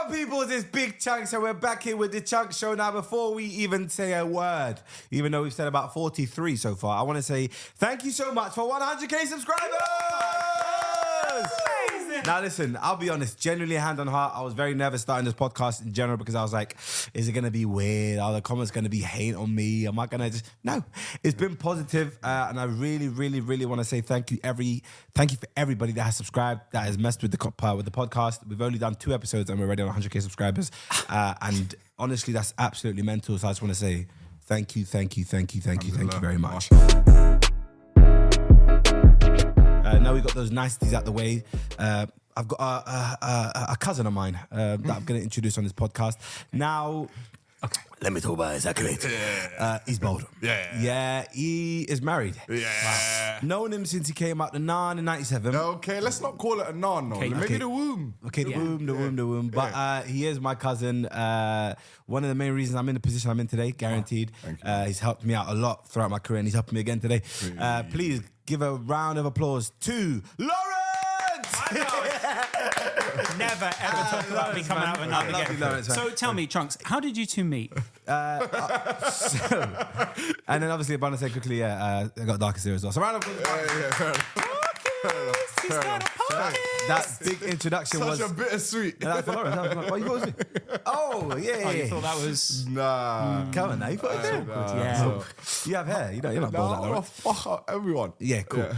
on, people? It's Big Chunkz, and we're back here with the Chunkz Show. Now, before we even say a word, even though we've said about 43 so far, I want to say thank you so much for 100k subscribers! Now, listen, I'll be honest, genuinely hand on heart, I was very nervous starting this podcast in general because I was like, is it going to be weird? Are the comments going to be hate on me? Am I going to just... No, it's been positive, and I really, really, really want to say thank you for everybody that has subscribed, that has messed with the podcast. We've only done 2 episodes and we're already on 100k subscribers. And honestly, that's absolutely mental. So I just want to say thank you very much. Now we've got those niceties out the way. I've got a cousin of mine that I'm going to introduce on this podcast. Now, okay, let me talk about his accolade. He's bold. Yeah, he is married. Yeah. Wow. Known him since he came out the Nan in 97. Okay, let's not call it a Nan, no. Maybe the womb. Okay, the womb. But he is my cousin. One of the main reasons I'm in the position I'm in today, guaranteed. He's helped me out a lot throughout my career and he's helping me again today. Please give a round of applause to Lawrence! Never ever talk about me coming out of another again. Lawrence, so tell me, Chunkz, how did you two meet? And then obviously, I want to say quickly, I got Darkest here as well. So round of applause. That big introduction was such a bittersweet. That's for Lawrence. What you thought it was? Oh, yeah. Oh, you thought that was... Nah. Come on now, you thought it was Yeah. You have hair. You're not bald like Lawrence. Fuck up everyone. Yeah, cool.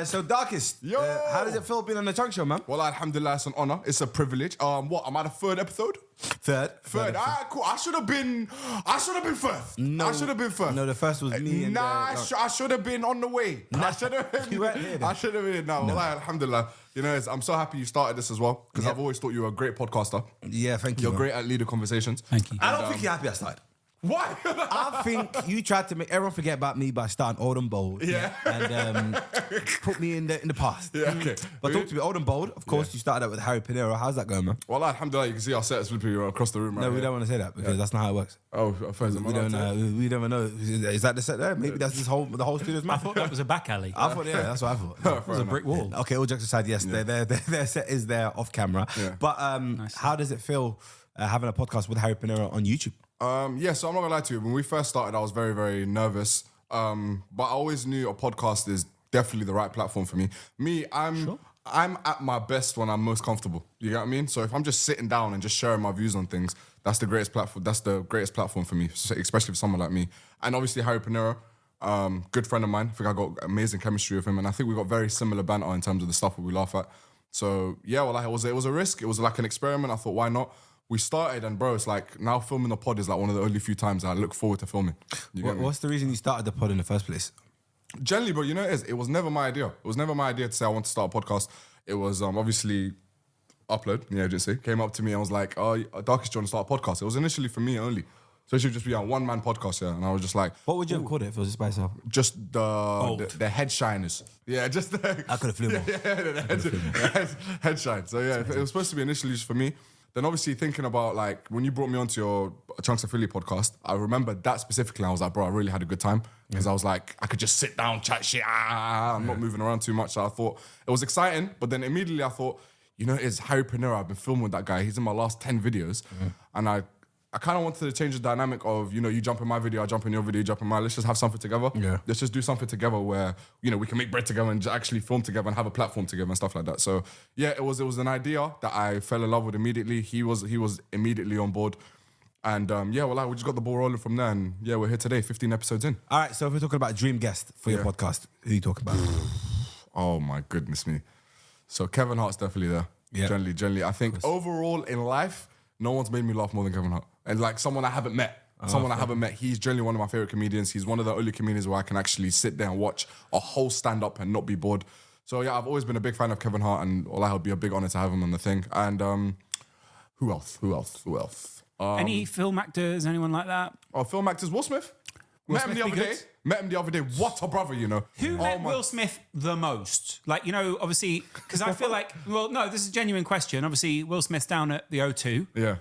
So Darkest, Yo. how does it feel being on the Chunkz Show, man? Well, alhamdulillah, it's an honour. It's a privilege. What? I'm at a 3rd episode. Third. Alright, cool. I should have been first. No, I should have been first. No, the first was me. And I should have been on the way. I should have been. You weren't here then. I should have been. No, wallahi, alhamdulillah. You know, I'm so happy you started this as well because I've always thought you were a great podcaster. Yeah, thank you. You're man. great at leading conversations. Thank you. I don't think you're happy I started. Why? I think you tried to make everyone forget about me by starting old and bold. Yeah. And put me in the past. Yeah, okay. But talk to me, old and bold. Of course, you started out with Harry Pinero. How's that going, man? Well, alhamdulillah, you can see our set is flipping across the room right No, we here. don't want to say that because that's not how it works. Oh, We don't know. Is that the set there? Maybe that's the whole studio's I man. thought that was a back alley. I thought, yeah, that's what I thought. It was a brick wall. Okay, all jokes aside, yes, their set is there off camera. Yeah. But how does it feel having a podcast with Harry Pinero on YouTube? Yeah, so I'm not gonna lie to you. When we first started, I was very, very nervous. But I always knew a podcast is definitely the right platform for me. I'm at my best when I'm most comfortable. You get what I mean? So if I'm just sitting down and just sharing my views on things, that's the greatest platform. That's the greatest platform for me, especially for someone like me. And obviously Harry Pinero, good friend of mine. I think I got amazing chemistry with him, and I think we got very similar banter in terms of the stuff that we laugh at. So yeah, well, it was a risk. It was like an experiment. I thought, why not? We started, and bro, it's like now filming the pod is like one of the only few times I look forward to filming. What's the reason you started the pod in the first place? Generally, bro, you know it was never my idea. It was never my idea to say I want to start a podcast. It was obviously Upload, the agency, came up to me and was like, oh, Darkest, do you want to start a podcast? It was initially for me only. So it should just be a one-man podcast, yeah. And I was just like... What would you have called it if it was just by yourself? Just the head shiners. Yeah, just the... I could have flew more. The head shine. So yeah, it was supposed to be initially just for me. Then obviously thinking about like, when you brought me onto your Chunkz Affiliate podcast, I remember that specifically. I was like, bro, I really had a good time. Because I was like, I could just sit down, chat shit. I'm not moving around too much. So I thought it was exciting. But then immediately I thought, you know, it's Harry Pinero. I've been filming with that guy. He's in my last 10 videos. And I kind of wanted to change the dynamic of, you know, you jump in my video, I jump in your video, you jump in mine. Let's just have something together. Yeah. Let's just do something together where, you know, we can make bread together and actually film together and have a platform together and stuff like that. So yeah, it was an idea that I fell in love with immediately. He was immediately on board. And yeah, well, we just got the ball rolling from there. And yeah, we're here today, 15 episodes in. All right, so if we're talking about dream guest for your podcast, who are you talking about? Oh my goodness me. So Kevin Hart's definitely there. Yeah. Generally. I think overall in life, no one's made me laugh more than Kevin Hart. And like someone I haven't met. He's generally one of my favorite comedians. He's one of the only comedians where I can actually sit there and watch a whole stand-up and not be bored. So yeah, I've always been a big fan of Kevin Hart, and it would be a big honor to have him on the thing. And who else? Any film actors, anyone like that? Oh, film actors, Will Smith. Met him the other day. What a brother, you know. Who met Will Smith the most? Like, you know, obviously, because I feel like, well, no, this is a genuine question. Obviously, Will Smith's down at the O2. Yeah.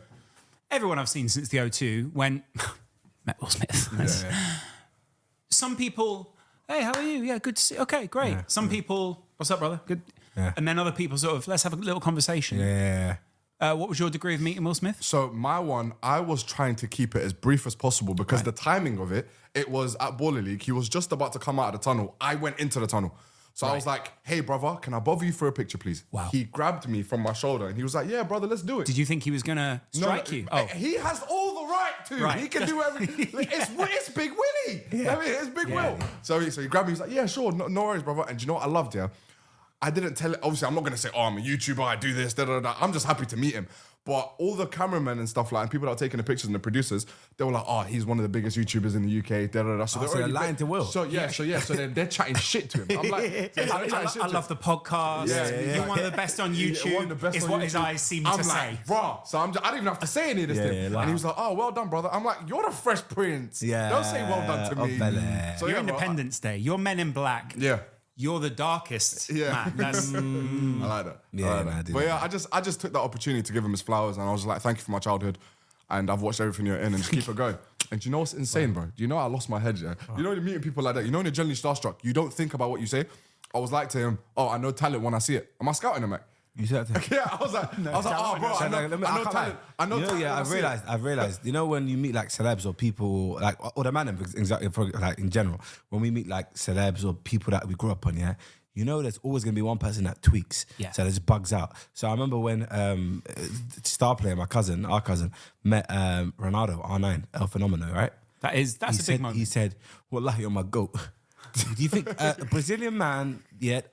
Everyone I've seen since the O2 went, met Will Smith. Yeah. Some people, hey, how are you? Yeah, good to see you. Okay, great. Some people, what's up, brother? Good. Yeah. And then other people sort of, let's have a little conversation. Yeah. What was your degree of meeting Will Smith? So my one, I was trying to keep it as brief as possible because the timing of it, it was at Baller League. He was just about to come out of the tunnel. I went into the tunnel. So I was like, hey, brother, can I bother you for a picture, please? Wow. He grabbed me from my shoulder and he was like, yeah, brother, let's do it. Did you think he was going to strike you? Oh. He has all the right to. Right. He can do everything. It's Big Willie. Yeah. I mean, it's Big Yeah. Will. So he grabbed me. He's like, yeah, sure. No worries, brother. And do you know what I loved, yeah? I didn't tell it. Obviously, I'm not going to say, oh, I'm a YouTuber. I do this, da, da, da. I'm just happy to meet him. But all the cameramen and stuff like, and people that are taking the pictures and the producers, they were like, oh, he's one of the biggest YouTubers in the UK, da, da, da. So they're so they're already lying to Will. So they're chatting shit to him. I'm like, I love the podcast. You're one of the best on YouTube. One of the best is on what his YouTube. eyes seem I'm to like, say. bro. So I don't even have to say any of this Yeah, to him. yeah, And like- he was like, oh, well done, brother. I'm like, you're the Fresh Prince. Yeah. Don't say well done to Oh, me. Bel-Air. So, You're yeah, bro, Independence Day. You're Men in Black. Yeah. You're the darkest. Yeah. Man. That's, I like that. Yeah, I like man, I that. do But like yeah, I just took that opportunity to give him his flowers and I was like, thank you for my childhood. And I've watched everything you're in and just keep it going. And do you know what's insane, bro? Do you know I lost my head, yeah? You know when you're meeting people like that, you know when you're generally starstruck, you don't think about what you say. I was like to him, oh, I know talent when I see it. Am I scouting him, mate? You said that to Yeah, I was like, oh, bro, I know talent. I know talent. Yeah, when I see it. I've realized. You know, when you meet like celebs or people like, or the man, exactly, like in general, when we meet like celebs or people that we grew up on, yeah, you know, there's always gonna be one person that tweaks. Yeah. So there's bugs out. So I remember when star player, our cousin, met Ronaldo, R9, El Fenomeno, right? that's a big moment. He said, "Wallahi, you're my goat." Do you think a Brazilian man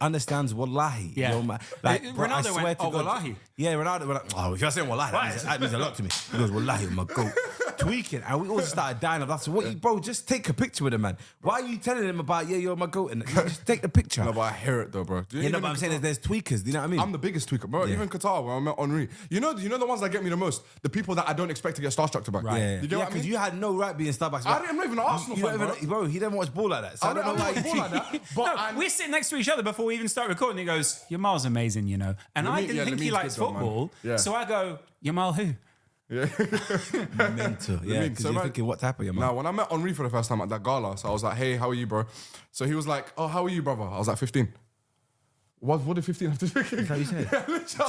understands wallahi? Yeah. You're my, like, bro, I Ronaldo swear went, to "Oh, God." wallahi. Yeah, Ronaldo went, oh, if you're saying wallahi, that means a lot to me. He goes, wallahi, you're my goat. Tweaking. And we all just started dying of that. So bro, just take a picture with him, man. Why are you telling him about, you're my goat? And just take the picture. No, but I hear it though, bro. Do you Yeah, no, even but I'm saying there's tweakers. Do you know what I mean? I'm the biggest tweaker, bro. Even Qatar, when I met Henri. You know the ones that get me the most? The people that I don't expect to get starstruck about. Yeah, You get what I because mean? you had no right being Starbucks. I'm not even an Arsenal fan, bro. He didn't watch ball like that. So I don't know why I'm you not like that. But No, we're sitting next to each other before we even start recording. He goes, Yamal's amazing, you know. And I Lamine- didn't yeah, think he Lamine's likes good though, man. football. Yeah. So I go, Yamal who? mental. Yeah, mean, because so you're man- thinking, what type of your Now, man? when I met Henri for the first time at that gala, so I was like, hey, how are you, bro? So he was like, oh, how are you, brother? I was like, 15. What did 15 have to do? That's what you said.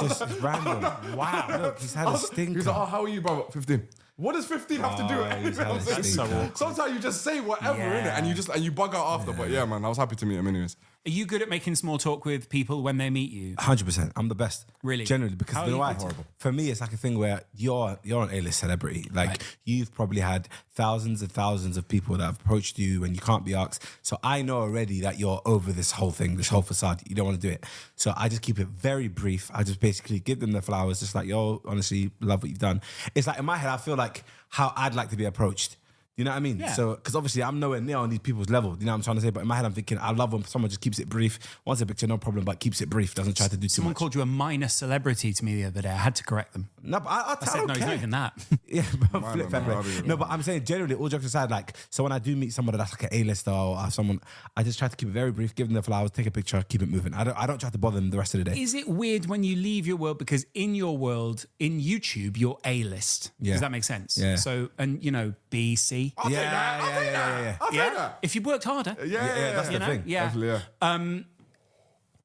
Just it's random. Wow. Look, he's had a stinker. He's like, oh, how are you, brother? 15. What does 15 have to do with he's had a anything? stinker. Sometimes you just say whatever, Yeah. innit? And you bug out after. But yeah, man, I was happy to meet him anyways. Are you good at making small talk with people when they meet you? 100%. I'm the best. Really? Generally, because How you know are why? you good? For me, it's like a thing where you're an A-list celebrity. Like you've probably had thousands and thousands of people that have approached you and you can't be asked. So I know already that you're over this whole thing, this whole facade. You don't want to do it. So I just keep it very brief. I just basically give them the flowers, just like, yo, honestly, love what you've done. It's like in my head, I feel like how I'd like to be approached. You know what I mean? Yeah. So, because obviously I'm nowhere near on these people's level. You know what I'm trying to say? But in my head, I'm thinking, I love when someone just keeps it brief. Wants a picture, no problem, but keeps it brief. Doesn't try to do too Someone much. called you a minor celebrity to me the other day. I had to correct them. No, but I I said, don't no, he's care. not even that. Yeah, but Mine flip are that not, way. are they? No, but I'm saying generally, all jokes aside, like, so when I do meet someone that's like an A-lister or someone, I just try to keep it very brief, give them the flowers, take a picture, keep it moving. I don't try to bother them the rest of the day. Is it weird when you leave your world? Because in your world, in YouTube, you're A-list. Yeah. Does that make sense? Yeah. So, and you know, B, C. I'll take that. I'll take that. I'll take that. If you worked harder. Yeah, that's you the know? thing. Yeah. Definitely, yeah.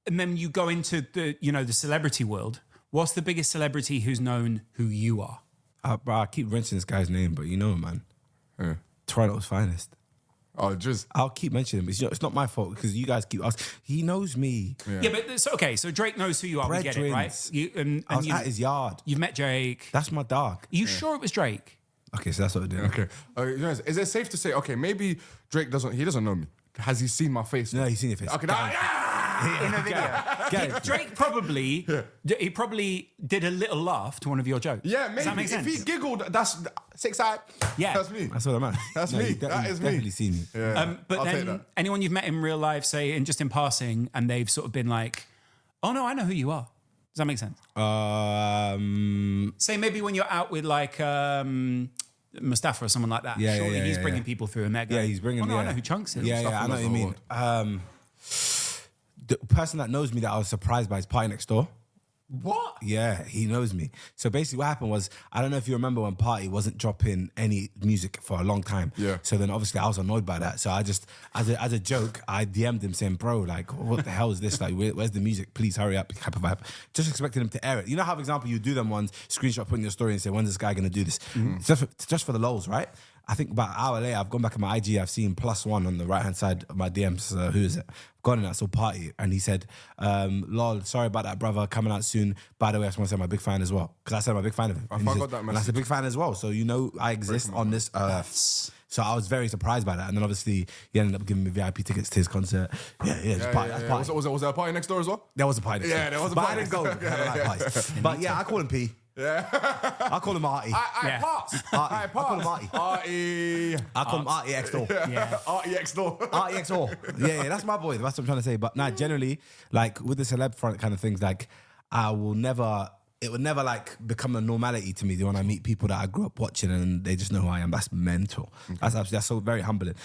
And then you go into the celebrity world. What's the biggest celebrity who's known who you are? Bro, I keep mentioning this guy's name, but you know him, man. Yeah. Toronto's finest. Oh, just I'll keep mentioning him. It's not my fault because you guys keep asking. He knows me. Yeah, but so, okay, so Drake knows who you are. We get it, right? Brethrens. You, and I was you, at his yard. You've met Drake. That's my dog. Are you sure it was Drake? Okay, so that's what we're doing. okay. Is it safe to say, okay, maybe Drake doesn't know me? Has he seen my face? No, he's seen your face. Okay, In a video. Drake probably, he probably did a little laugh to one of your jokes. yeah, Does maybe. that make If sense? he giggled, that's 6 eye. Yeah. That's me. That's what I'm at. That's No, me. he's That is me. Definitely seen me. Yeah. But I'll take then that. anyone you've met in real life, say, and just in passing, and they've sort of been like, oh no, I know who you are. Does that make sense? Say maybe when you're out with like Mustafa or someone like that. Yeah, Surely yeah, he's yeah, bringing yeah. people through and they're going, Yeah, he's bringing. oh no, yeah. I know who Chunkz is. Yeah, Stuff yeah, I know what you knows the mean. The person that knows me that I was surprised by is Party Next Door. What? Yeah, he knows me. So basically what happened was, I don't know if you remember when Party wasn't dropping any music for a long time. Yeah. So then obviously I was annoyed by that. So I just, as a joke, I DM'd him saying, bro, like, what the hell is this? Like, where's the music? Please hurry up. Hyper vibe. Just expecting him to air it. You know how, for example, you do them ones, screenshot, put in your story and say, when's this guy going to do this? Just for the lols, right? I think about an hour later, I've gone back in my IG, I've seen +1 on the right-hand side of my DMs. Who is it? I've gone in, I saw Party, and he said, lol, sorry about that, brother, coming out soon. By the way, I just want to say I'm a big fan as well. Because I said I'm a big fan of him. I And he forgot says, that and I said, message. big fan as well. So you know I exist on this earth. So I was very surprised by that. And then obviously, he ended up giving me VIP tickets to his concert. Yeah, just Party. That's Party. Was there a party next door as well? There was a party. Yeah, there was a But party I didn't go. next door. I don't like parties. But yeah, I call him P. Yeah. I call him Artie. I pass. I call him Artie. Artie. I call him Artie X door. Yeah. Artie X door. Artie X door. Yeah, that's my boy. That's what I'm trying to say. But nah, generally, like with the celeb front kind of things, like it would never like become a normality to me when I meet people that I grew up watching and they just know who I am. That's mental. That's so very humbling.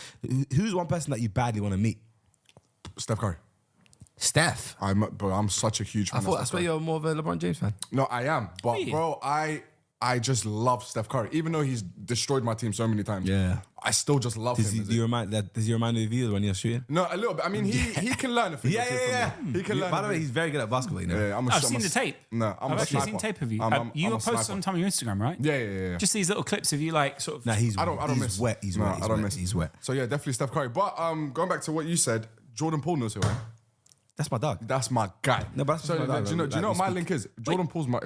Who's one person that you badly want to meet? Steph Curry. Steph. I'm such a huge fan I of thought Steph that's why Curry. you're more of a LeBron James fan. No, I am. But Really? bro, I just love Steph Curry. Even though he's destroyed my team so many times. Yeah. I still just love Does him. he remind you of you when you're shooting? No, a little bit. I mean, he can learn a thing. or two from me. He can learn. By a the way, thing. he's very good at basketball. You know. Yeah, I've seen the tape. No, I'm I've a actually sniper. seen tape of you. I'm You a post sniper. sometime on your Instagram, right? Yeah. Just these little clips of you, like, sort of. Nah, I don't miss. wet. He's No, wet. I don't miss. He's wet. So yeah, definitely Steph Curry. But going back to what you said, Jordan Poole knows who I am. That's my dog. That's my guy. No, but that's so my dog, do you know like what we my speak. link is? If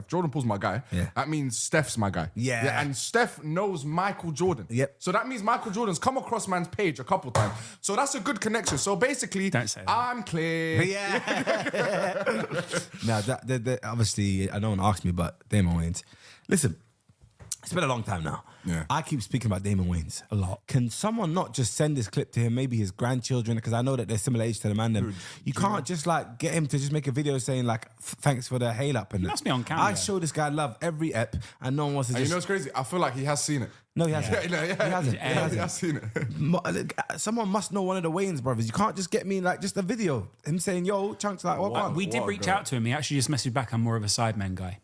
Jordan Poole's my guy, Yeah. that means Steph's my guy. Yeah. And Steph knows Michael Jordan. Yep. So that means Michael Jordan's come across man's page a couple times. So that's a good connection. So basically, Don't say that. I'm clear. Yeah. Now, obviously, I no one asked me, but Damon Waynes. Listen, it's been a long time now. Yeah. I keep speaking about Damon Waynes a lot. Can someone not just send this clip to him, maybe his grandchildren, because I know that they're similar age to the man. Them. You can't just like get him to just make a video saying like, thanks for the hail up. And He must be on camera. I show this guy love every ep, and no one wants to And just. you know what's crazy? I feel like he has seen it. No, he hasn't. Yeah, He hasn't. Yeah, He He hasn't. has seen it. Someone must know one of the Waynes brothers. You can't just get me like just a video. Him saying, yo, Chunkz, like, what on? We did What a reach guy. out to him. He actually just messaged back, I'm more of a sideman guy.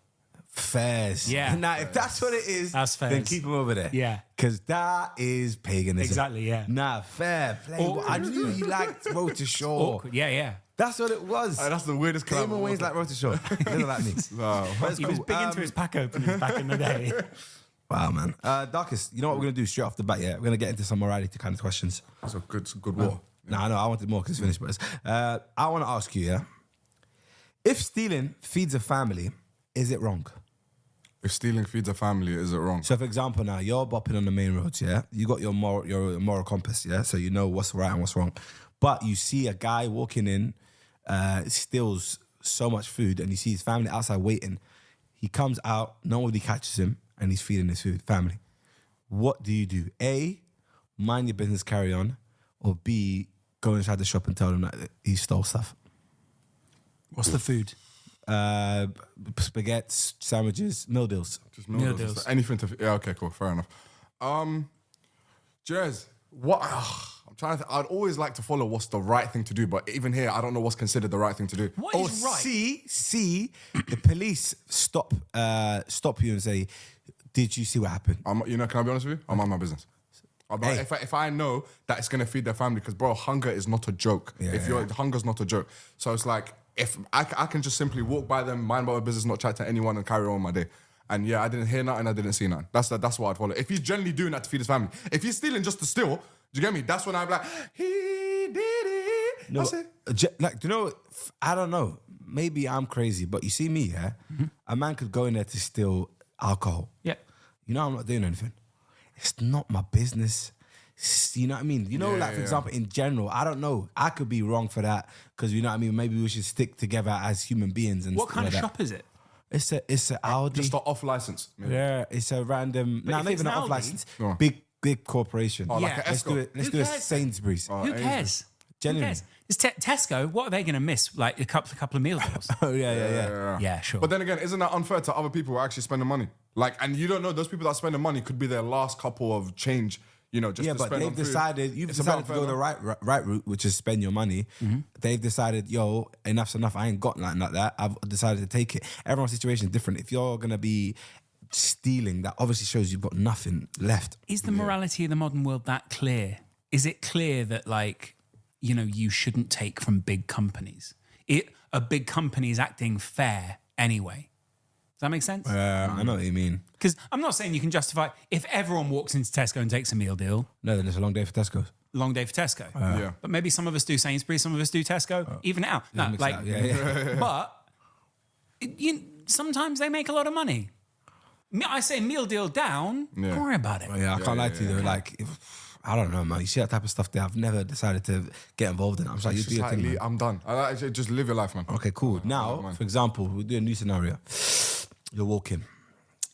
Fairs. Yeah. Now, if that's what it is, That's then fairs. keep him over there. Yeah. Because that is paganism. Exactly, yeah. Nah, fair play. Awkward. I knew he liked Road to Shore. Awkward. Yeah. That's what it was. That's the weirdest collab. Damon Wayne's like Road to Shore. He doesn't like me. No. But it's He was cool. big into his pack openings back in the day. Wow, man. Darkest, you know what we're going to do straight off the bat, yeah? We're going to get into some morality kind of questions. It's a good war. Nah, no, I wanted more because it's finished. But I want to ask you, yeah? If stealing feeds a family, is it wrong? If stealing feeds a family, is it wrong? So, for example, now you're bopping on the main roads, yeah. You got your moral compass, yeah. So you know what's right and what's wrong. But you see a guy walking in, steals so much food, and you see his family outside waiting. He comes out, nobody catches him, and he's feeding his family. What do you do? A, mind your business, carry on, or B, go inside the shop and tell them that he stole stuff. What's the food? Spaghetti, sandwiches, meal deals. Just Meal deals. deals. Anything to... Yeah, okay, cool. Fair enough. Jez, what... I'm trying to... I'd always like to follow what's the right thing to do, but even here, I don't know what's considered the right thing to do. What Or is right? C, the police stop you and say, did you see what happened? Can I be honest with you? I'm on my business. Hey. If I know that it's gonna feed their family, because bro, hunger is not a joke. Hunger's not a joke. So it's like if I can just simply walk by them, mind my own business, not chat to anyone, and carry on my day. And yeah, I didn't hear nothing, I didn't see nothing. That's what I'd follow. If he's generally doing that to feed his family, if he's stealing just to steal, do you get me? That's when I'm like, he did it. No, That's it. like, do you know? I don't know. Maybe I'm crazy, but you see me, yeah. A man could go in there to steal alcohol. Yeah. You know, I'm not doing anything. It's not my business. You know what I mean? You know, like for example, in general, I don't know. I could be wrong for that because you know what I mean. Maybe we should stick together as human beings. And What stuff kind like of that. shop is it? It's a Audi. Just an off license. Yeah, it's a random. But No, if not it's even an an off Aldi- license. No. Big corporation. Oh, like Yeah. an Let's do Esco. it. Let's Who do a cares? Sainsbury's. Who cares? Genuinely. Who cares? It's Tesco. What are they going to miss? Like a couple of meal deals? Oh yeah. Yeah, sure. But then again, isn't that unfair to other people who are actually spending money? Like, and you don't know those people that are spending money could be their last couple of change. just Yeah, to but spend on they've food. decided, you've It's decided to about go the right route, which is spend your money. They've decided, yo, enough's enough. I ain't got nothing like that. I've decided to take it. Everyone's situation is different. If you're going to be stealing, that obviously shows you've got nothing left. Is the morality of the modern world that clear? Is it clear that, like, you know, you shouldn't take from big companies? A big company is acting fair anyway. Does that make sense? I know what you mean. Because I'm not saying you can justify if everyone walks into Tesco and takes a meal deal. No, then it's a long day for Tesco's. Long day for Tesco. Yeah. But maybe some of us do Sainsbury's, some of us do Tesco. Even it out. No, Mix it like, out, yeah. but sometimes they make a lot of money. I say meal deal down. Yeah. Don't worry about it. Yeah, I can't lie to you though. Like, I don't know, man. You see that type of stuff there. I've never decided to get involved in. I'm just like, you do your thing, man. I'm done. Just live your life, man. Okay, cool. Now, man. for example, we'll do a new scenario. You're walking.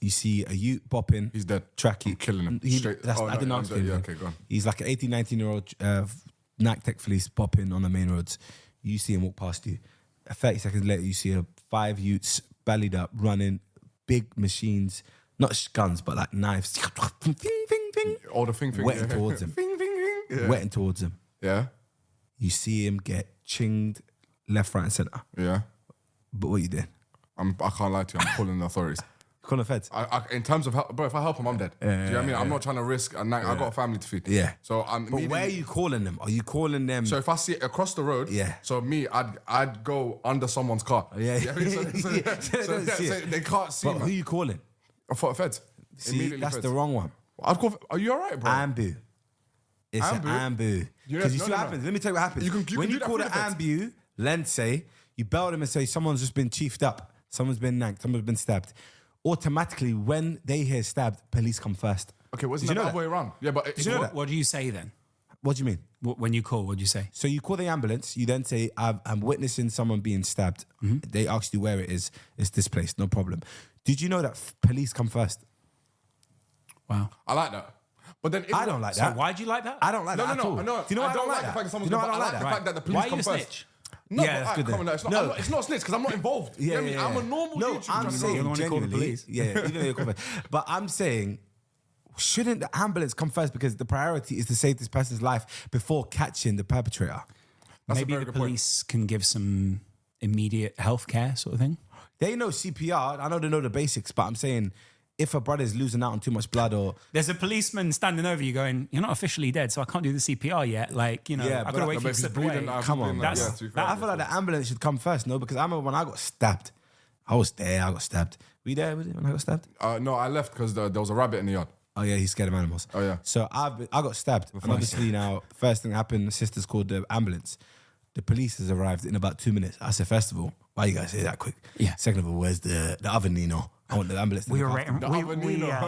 You see a youth popping. He's dead. Tracky. I'm killing him. Straight. I didn't ask him. Yeah, okay, go on. He's like an 18, 19-year-old Nike Tech fleece popping on the main roads. You see him walk past you. 30 seconds later, you see 5 youths bellied up, running, big machines, not guns, but like knives. Fing, fing, fing. All the thing. Wetting towards him. Fing, fing, fing. Yeah. Wetting towards him. Yeah. You see him get chinged left, right, and centre. Yeah. But what you did? I can't lie to you. I'm calling the authorities. Call the feds. In terms of help, bro, if I help him, I'm dead. Do you know what I mean? I'm not trying to risk. I got a family to feed. Yeah. So I'm. But where are you calling them? Are you calling them? So if I see it across the road, Yeah. So me, I'd go under someone's car. Yeah. So they can't see. But who you calling? I thought feds. See, Immediately that's feds. the wrong one. I'd call. Are you alright, bro? Ambu. It's Ambu? an ambu. Because you see what happens. Let me tell you what happens. You can when do you that call through it the feds. ambu, let's say, you bell them and say someone's just been chiefed up, someone's been nanked, someone's been stabbed. Automatically, when they hear stabbed, police come first. Okay, wasn't Did you that know the other way around? Yeah, but you know that? What do you say then? What do you mean? When you call, what do you say? So you call the ambulance, you then say, I'm witnessing someone being stabbed. They ask you where it is. It's this place, no problem. Did you know that police come first? Wow. I like that. But then I don't like So that. why do you like that? I don't like No, that no, at all. no, no. Do you know why I don't like the that? fact that someone's Do you know why I gonna- don't like the that? fact that the police Why are come you a first. snitch? No, Yeah, but that's I- good come then. on, it's No. not. It's not snitch because I'm not involved. You know what I mean? I'm a normal No, YouTuber I'm trying to saying You're the one who called the genuinely, police. yeah, even though you're called police. But I'm saying, shouldn't the ambulance come first because the priority is to save this person's life before catching the perpetrator? That's a Maybe very the good point. police can give some immediate health care sort of thing. They know CPR. I know they know the basics, but I'm saying if a brother's losing out on too much blood or There's a policeman standing over you going, you're not officially dead, so I can't do the CPR yet. Like, you know, Yeah, I've but got to wait No, for but you if to he's slip away. bleeding, I've Come been on, like, that's- yeah, to be fair, I feel like the ambulance should come first, no? Because I remember when I got stabbed. I was there, I got stabbed. Were you there when I got stabbed? No, I left because there was a rabbit in the yard. Oh yeah, he's scared of animals. Oh, yeah. So I got stabbed. And obviously now, first thing happened, the sisters called the ambulance. The police has arrived in about 2 minutes. I said, first of all, why you guys say that quick? Yeah. Second of all, where's the other Nino? I want the ambulance. to We look were after rating. me. The other Nino. I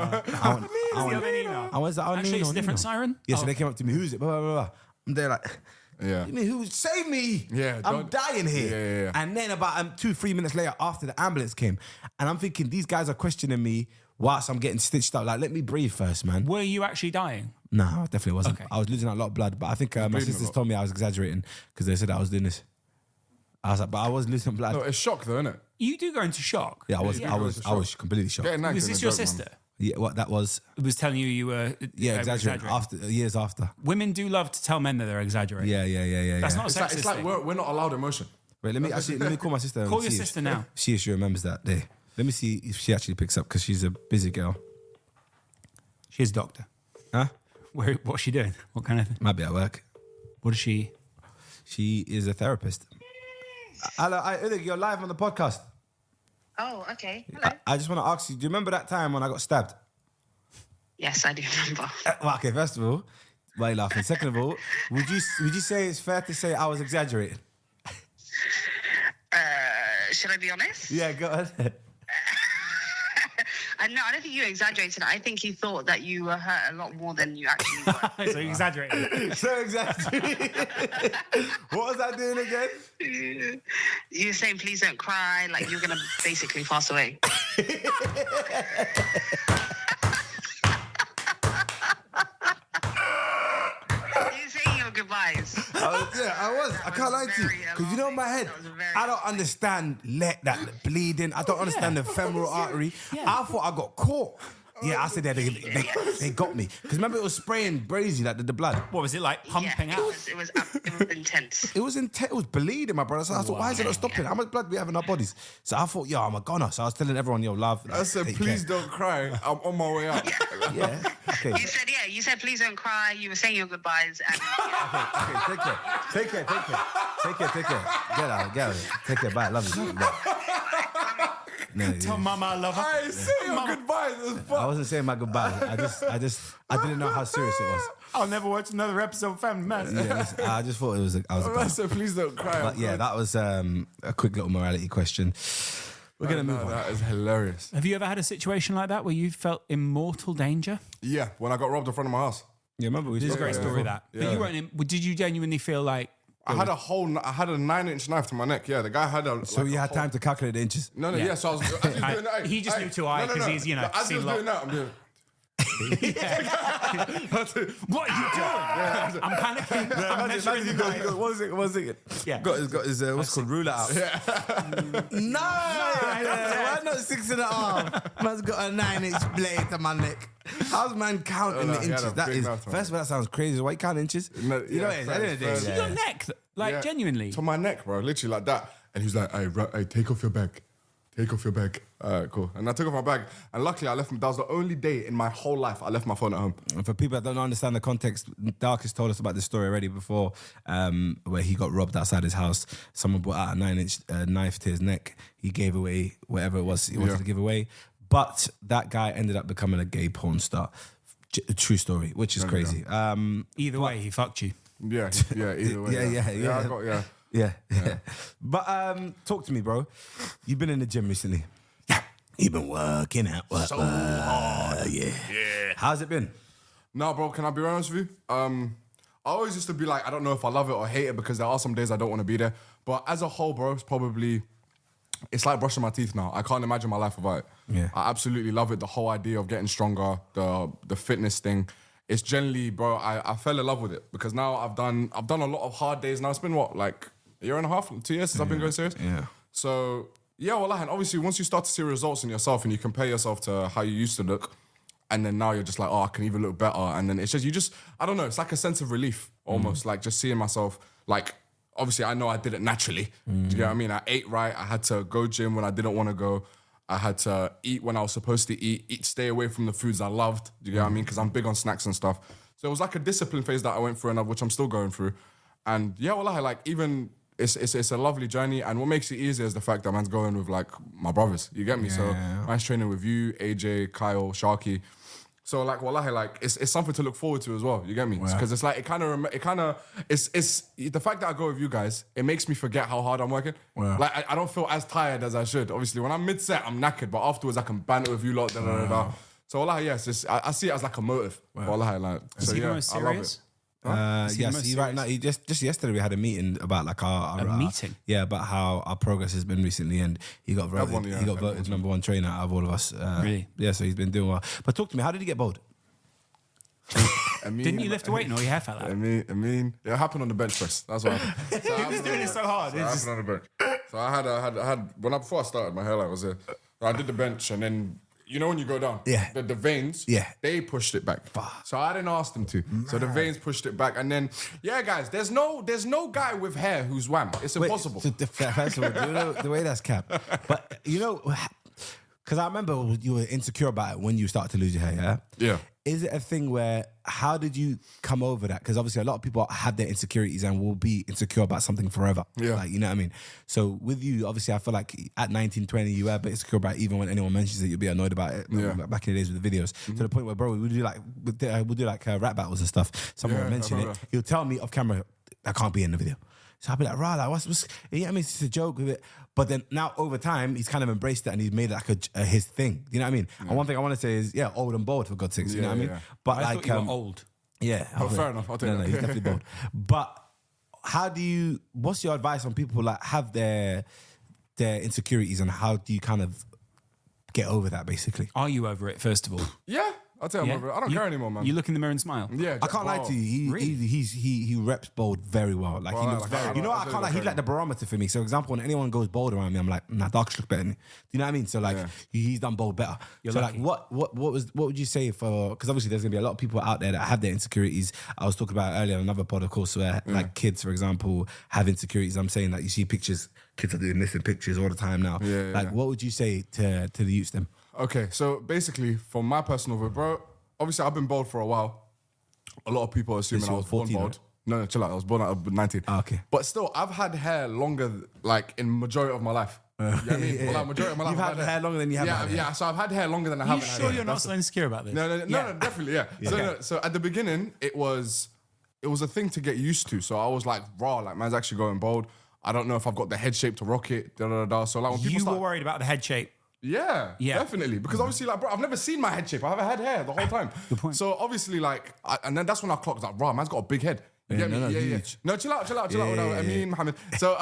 want the other Nino. I was the other Actually, Nino, it's a different Nino. siren? Yeah, so Oh. they came up to me, who's it? Blah, blah, blah, blah. I'm there like, Yeah. you mean who? Save me! Yeah, I'm don't- dying here. Yeah. And then about 2-3 minutes later, after the ambulance came, and I'm thinking these guys are questioning me whilst I'm getting stitched up. Like, let me breathe first, man. Were you actually dying? No, I definitely wasn't. Okay. I was losing out a lot of blood, but I think my bleeding a sisters lot. told me I was exaggerating because they said I was doing this. I was like, but I was losing blood. No, it's shock though, isn't it? You do go into shock. Yeah, I was. Yeah. I was completely shocked. Getting nagged Was in this a your joke, man. sister? Yeah, what that was. It was telling you were Exaggerating. After years after. Women do love to tell men that they're exaggerating. Yeah. That's not a It's sexist like, thing. we're not allowed emotion. Wait, let me call my sister. and Call your see sister if, now. See if she remembers that day. Let me see if she actually picks up because she's a busy girl. She's a doctor. Huh? What's she doing? What kind of thing? Might be at work. What is she? She is a therapist. Hello, Udig, you're live on the podcast. Oh, okay. Hello. I just want to ask you, do you remember that time when I got stabbed? Yes, I do remember. Well, okay, first of all, why are you laughing? Second of all, would you say it's fair to say I was exaggerating? Should I be honest? Yeah, go ahead. No, I don't think you exaggerated. I think you thought that you were hurt a lot more than you actually were. So you exaggerated. So exaggerating. What was I doing again? You're saying, please don't cry, like you're going to basically pass away. You're saying your goodbyes. I was. I can't lie to you. very Because you know in my head, That was very I don't understand that bleeding. I don't understand the femoral artery. I thought I got caught. Yeah, I said that they got me. Because remember, it was spraying brazy, like the blood. What was it like pumping out? It was intense. It was intense. It was bleeding, my brother. So I thought, why is it not stopping? How much blood we have in our bodies? So I thought, yo, I'm a goner. So I was telling everyone, yo, love. I said, please don't cry. I'm on my way out. Yeah. Okay. You said, please don't cry. You were saying your goodbyes. And, Okay. Take care. Get out. Take care. Bye. Love you. Bye. No, Tell mama I love her. I say your goodbyes. I wasn't saying my goodbye. I didn't know how serious it was. I'll never watch another episode of Family Man. Yeah, listen, I just thought it was. I said, please don't cry. But yeah, that was a quick little morality question. We're gonna move on. That is hilarious. Have you ever had a situation like that where you felt in mortal danger? Yeah, when I got robbed in front of my house. Yeah, remember we This is a spoke great about story, it that. Yeah. But you weren't in, did you genuinely feel like... I had a 9-inch knife to my neck. Yeah, the guy had a. So you had time to calculate the inches. No, Yeah. yeah. So I was. As he was doing that, He just knew too high 'cause he's, you know, As he was seen doing that, I'm doing. What are you doing? I'm panicking. I'm measuring the knife. What was it? Yeah. Got his what's called ruler out. No, why not 6.5? Man's got a 9-inch blade to my neck. How's man counting No, the he had inches? a That big is mouth, man. first of all, that sounds crazy. Why you count inches? No, You know, yeah, at the end of the day, first. yeah. Your neck, like Yeah. genuinely. To my neck, bro, literally like that. And he was like, hey, take off your bag. Take off your bag. All right, cool. And I took off my bag. And luckily, that was the only day in my whole life I left my phone at home. And for people that don't understand the context, Darkest told us about this story already before, where he got robbed outside his house. Someone brought out a 9-inch knife to his neck. He gave away whatever it was he wanted to give away. But that guy ended up becoming a gay porn star. True story, which is crazy. Either way, he fucked you. Yeah, either way. Yeah. Yeah. But talk to me, bro. You've been in the gym recently. Yeah. You've been working out. So hard. Yeah. How's it been? No, bro, can I be honest with you? I always used to be like, I don't know if I love it or hate it because there are some days I don't want to be there. But as a whole, bro, it's like brushing my teeth now. I can't imagine my life without it. Yeah. I absolutely love it. The whole idea of getting stronger, the fitness thing. It's generally, bro, I fell in love with it because now I've done a lot of hard days now. It's been what, like a year and a half, 2 years since I've been going serious? Yeah. So, yeah, well, and obviously once you start to see results in yourself and you compare yourself to how you used to look, and then now you're just like, oh, I can even look better. And then it's just, I don't know, it's like a sense of relief almost, like just seeing myself, like, obviously I know I did it naturally. Do you get what I mean? I ate right. I had to go gym when I didn't want to go. I had to eat when I was supposed to eat, stay away from the foods I loved. Do you get what I mean? Because I'm big on snacks and stuff. So it was like a discipline phase that I went through and which I'm still going through. And yeah, well, like even it's a lovely journey. And what makes it easier is the fact that man's going with like my brothers. You get me? So man's training with you, AJ, Kyle, Sharky. So like, wallahi, like it's something to look forward to as well. You get me? Because it's like it's the fact that I go with you guys. It makes me forget how hard I'm working. Like I don't feel as tired as I should. Obviously, when I'm mid-set, I'm knackered, but afterwards I can banter with you lot. So wallahi, yes, I see it as like a motive. Wallahi, like Is so he the yeah, most I love serious? it. Yes, he right now. He just yesterday we had a meeting about like our meeting? Yeah, about how our progress has been recently, and he got voted. Everyone, yeah, he got voted number one trainer out of all of us. Really? Yeah, so he's been doing well. But talk to me. How did he get bowled? Didn't you lift a weight? No, your hair fell out. I mean, it happened on the bench press. That's what happened. So He was doing it so hard. It happened on the bench. So I had before I started, my hairline was here. So I did the bench, and then you know when you go down, Yeah. the veins, they pushed it back. So I didn't ask them to. So the veins pushed it back, and then guys, there's no guy with hair who's wham. It's impossible. First of all, do you know the way that's capped? But you know, because I remember you were insecure about it when you started to lose your hair. Yeah. Is it a thing where, how did you come over that? Because obviously a lot of people have their insecurities and will be insecure about something forever. Yeah. Like, you know what I mean? So with you, obviously I feel like at 19, 20, you were a bit insecure about it. Even when anyone mentions it, you'll be annoyed about it. Yeah. Back in the days with the videos. To the point where, bro, we'll do like rap battles and stuff. Someone will mention it. He'll tell me off camera, I can't be in the video. So I'll be like, like, what's you know what I mean? It's just a joke with it. But then now over time, he's kind of embraced it and he's made it like his thing. You know what I mean? And one thing I want to say is, old and bold for God's sakes. You know what I mean? Yeah. But I like, thought you were old. Yeah. Fair enough. I'll take that. He's definitely bold. But what's your advice on people like have their insecurities and how do you kind of get over that basically? Are you over it, first of all? Yeah, I'll tell him, I don't care anymore, man. You look in the mirror and smile. Yeah, I can't lie to you. He reps bold very well. Like he looks very. You know what? I can't lie. He's like the barometer for me. So, for example, when anyone goes bold around me, I'm like, nah, dark look better than me. Do you know what I mean? So, like, he's done bold better. You're so, lucky. like, what would you say for? Because obviously, there's gonna be a lot of people out there that have their insecurities. I was talking about earlier on another pod, of course, where like kids, for example, have insecurities. I'm saying that you see pictures, kids are doing this in pictures all the time now. Like, what would you say to the youths then? Okay, so basically, from my personal view, bro, obviously I've been bald for a while. A lot of people are assuming Since I you was were born 14, bald. No, chill out. I was born at 19. Okay. But still, I've had hair longer, like, in majority of my life. You know what I mean? Well, like, majority of my life. You've I've had hair longer than you have. Yeah, so I've had hair longer than I You haven't. sure you're not so insecure about this? No, definitely, yeah. So at the beginning, it was a thing to get used to. So I was like, raw, like, man's actually going bald. I don't know if I've got the head shape to rock it. So like when people You start, were worried about the head shape. yeah, definitely. Because obviously, like, bro, I've never seen my head shape. I haven't had hair the whole time. Good point. So obviously, like, and then that's when I clocked, like, bro, man's got a big head. You get me? Yeah. huge. No, chill out. I mean, Mohammed. So,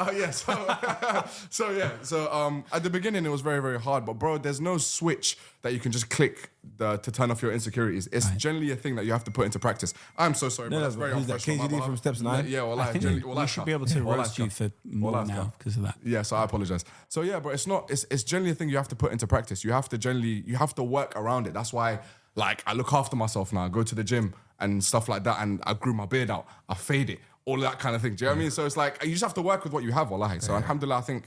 so at the beginning, it was very, very hard. But, bro, there's no switch that you can just click to turn off your insecurities. It's generally a thing that you have to put into practice. I'm so sorry, bro. That's very who's that? unprofessional. KGD from Steps 9? Yeah, well, I think we should be able to roast you for more now because of that. Yeah, so I apologize. So yeah, but it's generally a thing you have to put into practice. You have to work around it. That's why, like, I look after myself now. I go to the gym and stuff like that, and I grew my beard out. I fade it, all that kind of thing. Do you know what I mean? So it's like you just have to work with what you have, wallahi. So alhamdulillah, I think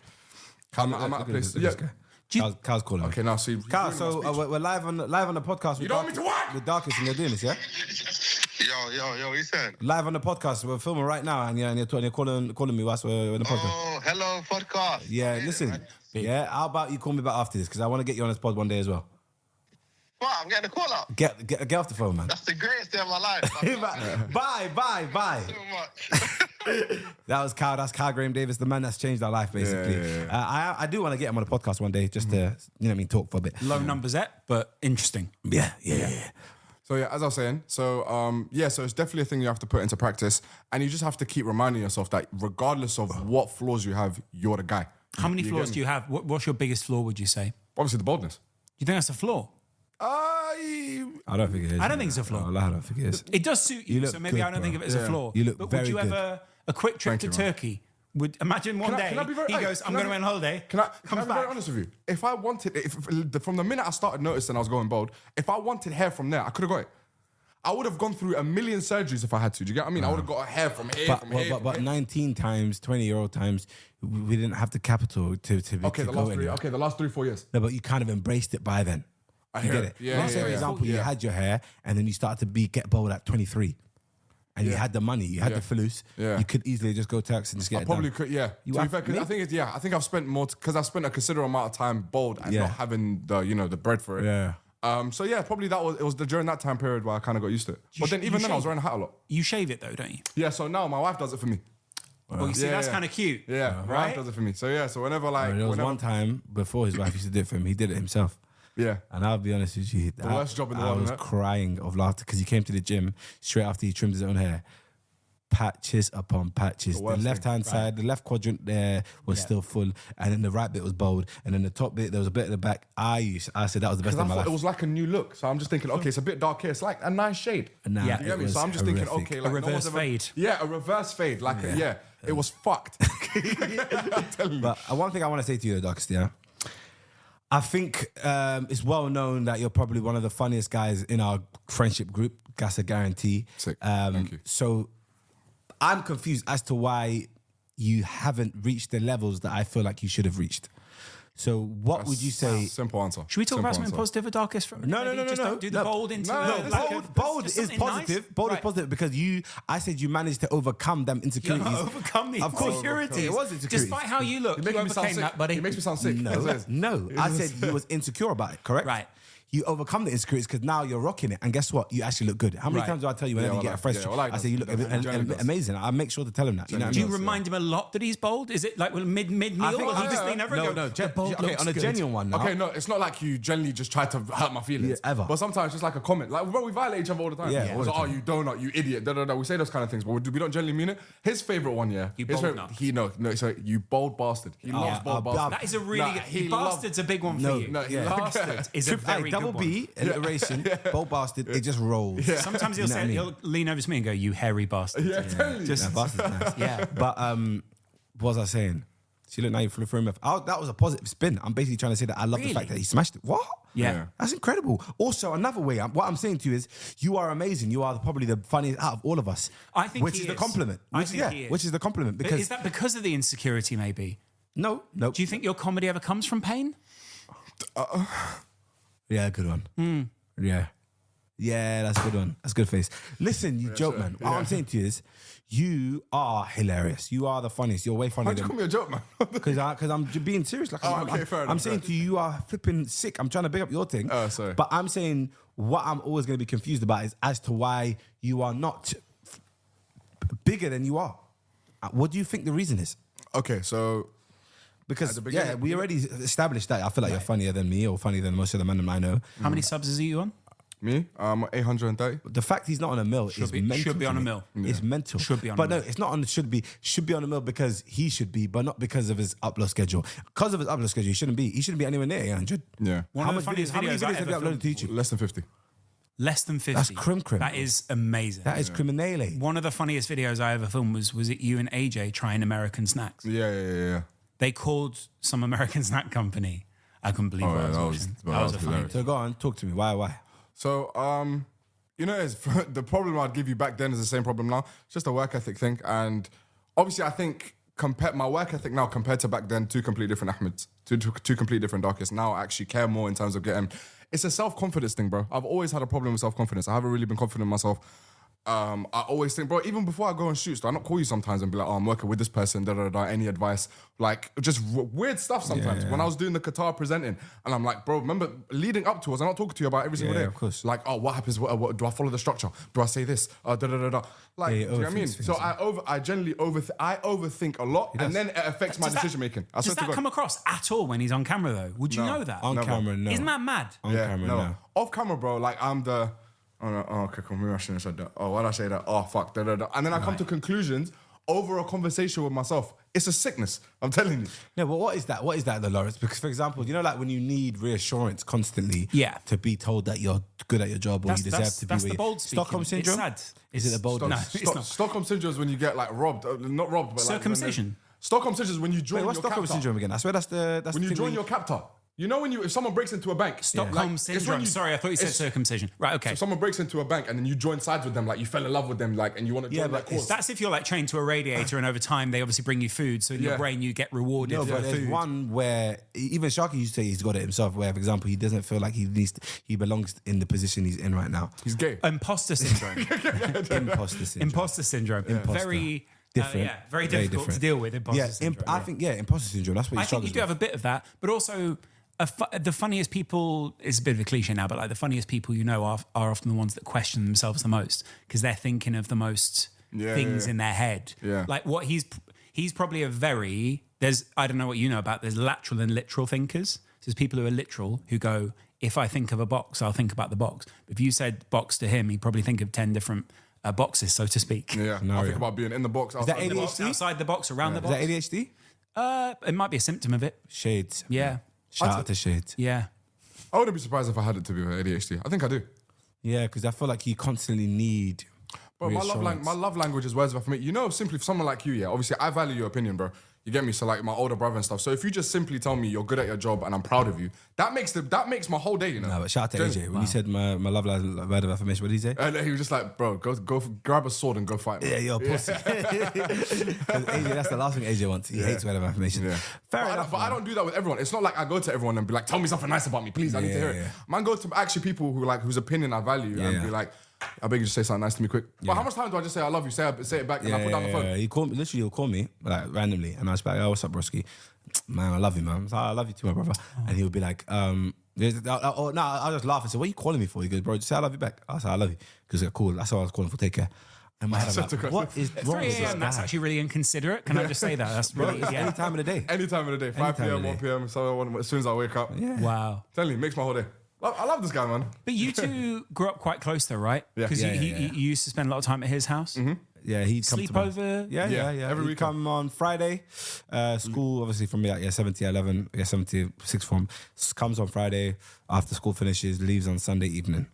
I'm at a place. Yeah. Carl's calling. Okay, now see. Carl, so we're live on the podcast. You don't want me to what? With Darkest, and you're doing this, yeah? Yo, he said. Live on the podcast. We're filming right now, and you're calling me whilst we're in the podcast. Oh, hello, podcast. Yeah, Hey, listen. man. Yeah, how about you call me back after this? Because I want to get you on this pod one day as well. Wow, I'm getting a call up. Get off the phone, man. That's the greatest day of my life. Thank you Bye. so much. That was Carl. That's Carl Graham Davis, the man that's changed our life, basically. Yeah. I do want to get him on the podcast one day, just to, you know what I mean, talk for a bit. Low numbers, but interesting. Yeah. So yeah, as I was saying, so it's definitely a thing you have to put into practice, and you just have to keep reminding yourself that regardless of what flaws you have, you're the guy. How many flaws do you have? What's your biggest flaw, would you say? Obviously, the boldness. You think that's a flaw? I don't think it is. I don't think it's a flaw. No, I don't think it is. It does suit you, You look so maybe good, I don't think bro. of it as a flaw. You look but very would you good. ever a quick trip Thank you, to man. Turkey? Would imagine one day Can I be very, he goes, I'm going to win holiday. Can I comes be back. very honest with you? If I wanted, from the minute I started noticing I was going bald, if I wanted hair from there, I could have got it. I would have gone through a million surgeries if I had to. Do you get what I mean? I would have got a hair from here, from here. But 19 times, 20-year-old times, we didn't have the capital to Okay, to the go last three. anywhere. Okay, the last 3-4 years. No, but you kind of embraced it by then. You hear get it. it? Yeah, Let's say, for example, you had your hair and then you started to get bold at 23. And you had the money, you had the flus. Yeah. You could easily just go Turks and just get I it probably done. could, yeah. You To be have- fair, 'cause I think I think I've spent more because I spent a considerable amount of time bald and Yeah. not having the bread for it. Yeah. So yeah, probably it was during that time period where I kind of got used to it. But then even then I was wearing a hat a lot. You shave it though, don't you? Yeah. So now my wife does it for me. Well, you see, Yeah, that's yeah. kind of cute. Yeah, my Right? wife does it for me. So yeah, so whenever like There was whenever, one time before his wife used to do it for him, he did it himself. yeah. And I'll be honest with you, the worst job in the I world, was innit? crying of laughter because he came to the gym straight after he trimmed his own hair. Patches upon patches. The worst left-hand side, the left quadrant there was still full, and then the right bit was bold, and then the top bit, there was a bit at the back. I said that was the best Because I of my thought life. it was like a new look. So I'm just thinking, okay, it's a bit dark here. It's like a nice shade. Nah, Yeah. You get it me? was So I'm just thinking, horrific. okay, like A no one's reverse ever- fade. Yeah, a reverse fade. Like it was fucked. I'm telling you. But one thing I want to say to you, Darkest, yeah, I think it's well known that you're probably one of the funniest guys in our friendship group. That's a guarantee. Sick. Thank you. So I'm confused as to why you haven't reached the levels that I feel like you should have reached. So what would you say? Simple answer. Should we talk Simple about something answer. positive with Darkest? For a minute, No, maybe? Just don't do the bold into Bold just is something positive. nice? Bold is Right. positive because I said you managed to overcome them You insecurities. overcome the Of course, insecurities. it was insecurities. Despite how you look, You're you making me sound overcame sick. that, buddy. It makes me sound sick. That's what it is. No, I said you was insecure about it, correct? Right. You overcome the insecurities because now you're rocking it. And guess what? You actually look good. How many Right. times do I tell you whenever Yeah, you well, get a fresh yeah, well, I I say you look does. Generally does. amazing. I make sure to tell him that. You know what I Do you mean? remind him a lot that he's bold? Is it like mid-meal? Will he just lean over and go, the bold okay, looks on a good? genuine one now. Okay, no, it's not like you generally just try to hurt my feelings. Yeah, ever. But sometimes just like a comment. Like, bro, we violate each other all the time. Yeah, all So, the oh, time. you donut, you idiot, da da da. We say those kind of things, but we don't generally mean it. His favorite one, yeah. You His bold favorite, nut. no, sorry, you bold bastard. He loves bold bastard. That is a really good... He Bastard's a big one for you. No, he Yeah. loves Bastard is a very Don't double B, alliteration, bold bastard. It just rolls. Sometimes he'll You know what I mean? he'll lean over to me and go, "You hairy bastard." Yeah, tell you. Just bastard's nice. Yeah. But what was I saying? See, look, now you flew through him. That was a positive spin. I'm basically trying to say that I love the fact Really? that he smashed it. What? Yeah. That's incredible. Also, another way, what I'm saying to you is, you are amazing. You are probably the funniest out of all of us. I think which he is the is. compliment. I Which, think he is. which is the compliment But because is that because of the insecurity? Maybe. no. Do you think your comedy ever comes from pain? Yeah, good one. Yeah, that's a good one. That's a good face. Listen, you joke, man. What I'm saying to you is, you are hilarious. You are the funniest. You're way funnier Why'd you than call me a joke, man? because I'm being serious. Like, Oh, okay, fair I'm enough, saying fair to you, you are flipping sick. I'm trying to big up your thing. Oh, sorry. But I'm saying what I'm always going to be confused about is as to why you are not bigger than you are. What do you think the reason is? Okay, so Because At the beginning- we already established that. I feel like you're funnier than me or funnier than most of the men I know. How many subs is you on? me, 830. The fact he's not on a mill is be- mental. should be to on a me. mill. It's mental. Should be on a but mill. no, it's not on. Should be on a mill because he should be, but not because of his upload schedule. Because of his upload schedule, he shouldn't be. He shouldn't be anywhere near 800. Yeah. One How of much the funniest how many videos I videos have you ever uploaded to YouTube? Less than 50. Less than 50. That's crim. That is amazing. That is criminale. One of the funniest videos I ever filmed was it you and AJ trying American snacks? Yeah. They called some American snack company. I couldn't believe what I was watching. That was a funny. hilarious. So go on, talk to me. Why? So, you know, the problem I'd give you back then is the same problem now. It's just a work ethic thing. And obviously, I think my work ethic now compared to back then, two completely different Ahmeds, two completely different darkest. Now I actually care more in terms of getting... It's a self-confidence thing, bro. I've always had a problem with self-confidence. I haven't really been confident in myself. I always think, bro, even before I go on shoots, do I not call you sometimes and be like, oh, I'm working with this person, any advice? Like, just weird stuff sometimes. Yeah. When I was doing the Qatar presenting, and I'm like, bro, remember, leading up to us, I'm not talking to you about every single Yeah, day. of course. Like, oh, what happens? What, do I follow the structure? Do I say this? Like, Yeah, do you know what I mean? overthink So things. I generally overthink a lot, and then it affects my Does that- decision making. Does that come across at all when he's on camera, though? Would you know that? On Never. camera, no. Isn't that mad? On camera, no. Off camera, bro, like I'm the... Oh, no, okay, cool. Maybe I shouldn't have said that. Oh, why'd I say that? Oh, fuck. And then I come to conclusions over a conversation with myself. It's a sickness. I'm telling you. No, but what is that? What is that, though, Lawrence? Because, for example, you know, like when you need reassurance constantly to be told that you're good at your job or you deserve to be That's where the you- bold speaking. Stockholm Syndrome? It's sad. Is it the bold? No, it's not. Stockholm Syndrome is when you get like robbed. Not robbed, but Circumcision. Like, Stockholm Syndrome is when you join Wait, what's your Stockholm captor. Syndrome again? I swear that's the... When you join your captor. You know if someone breaks into a bank. Stockholm it's when Syndrome. you- Sorry, I thought you said it's- circumcision. Right, okay. So someone breaks into a bank and then you join sides with them, like you fell in love with them, like, and you want to Yeah, join but their cause. That's if you're like chained to a radiator and over time they obviously bring you food. So in your Yeah. brain you get rewarded No, for but there's food. one where even Sharky used to say he's got it himself. Where, for example, he doesn't feel like he belongs in the position he's in right now. He's gay. Imposter syndrome. Imposter syndrome. Imposter syndrome. Very Different. very Very difficult to different. deal with. Imposter Yeah, syndrome. I think imposter syndrome. That's what he I think struggles you do have with. a bit of that, but also the funniest people is a bit of a cliche now, but like the funniest people you know are often the ones that question themselves the most because they're thinking of the most things in their head. Yeah. Like what he's probably I don't know what you know about, there's lateral and literal thinkers. So there's people who are literal who go, if I think of a box, I'll think about the box. If you said box to him, he'd probably think of 10 different boxes, so to speak. Yeah. I think about being in the box. that outside In the the box. box, outside the box, around the Is box. that ADHD? It might be a symptom of it. Shades. Yeah. Shout out to Shades. Yeah. I wouldn't be surprised if I had it to be with ADHD. I think I do. Yeah, because I feel like you constantly need. Bro, my reassurance. love language is words of affirmation. You know, simply for someone like you, yeah, obviously I value your opinion, bro. You get me? So like my older brother and stuff. So if you just simply tell me you're good at your job and I'm proud of you, that makes my whole day, you know. No, but shout out to AJ. When you said my love word of affirmation, what did he say? And he was just like, bro, go grab a sword and go fight. Man. Yeah, you're a pussy. 'Cause AJ, that's the last thing AJ wants. He hates word of affirmation. Yeah. Fair But enough. I don't do that with everyone. It's not like I go to everyone and be like, tell me something nice about me, please. I need to hear it. Man, go to actually people who like whose opinion I value and be like, I beg you to say something nice to me quick. But how much time do I just say I love you, say it back, and I put down the phone? He called me, literally, he'll call me like randomly, and I was like, "Oh, what's up, broski? Man, I love you, man." I was like, "I love you too, my brother." And he would be like, no, I'll just laugh and say, "What are you calling me for?" He goes, "Bro, just say I love you back." I said, "I love you," because they're cool. That's what I was calling for. Take care. And my head, I'm like, what is wrong 3 with this a.m. That's guy? actually really inconsiderate. Can I just say that? That's really Any time of the day. Any time of the day, 5 Anytime p.m., of the 1 day. p.m., so as soon as I wake up. Yeah. Wow. Tell you, makes my whole day. I love this guy, man. But you two grew up quite close, though, right? Yeah. Because Yeah, you yeah. used to spend a lot of time at his house. Yeah, he'd come to Sleepover? Yeah. Every He'd weekend. come on Friday. School, obviously, from me, like, 7 to 11, 7 to 6 form. Comes on Friday after school finishes, leaves on Sunday evening.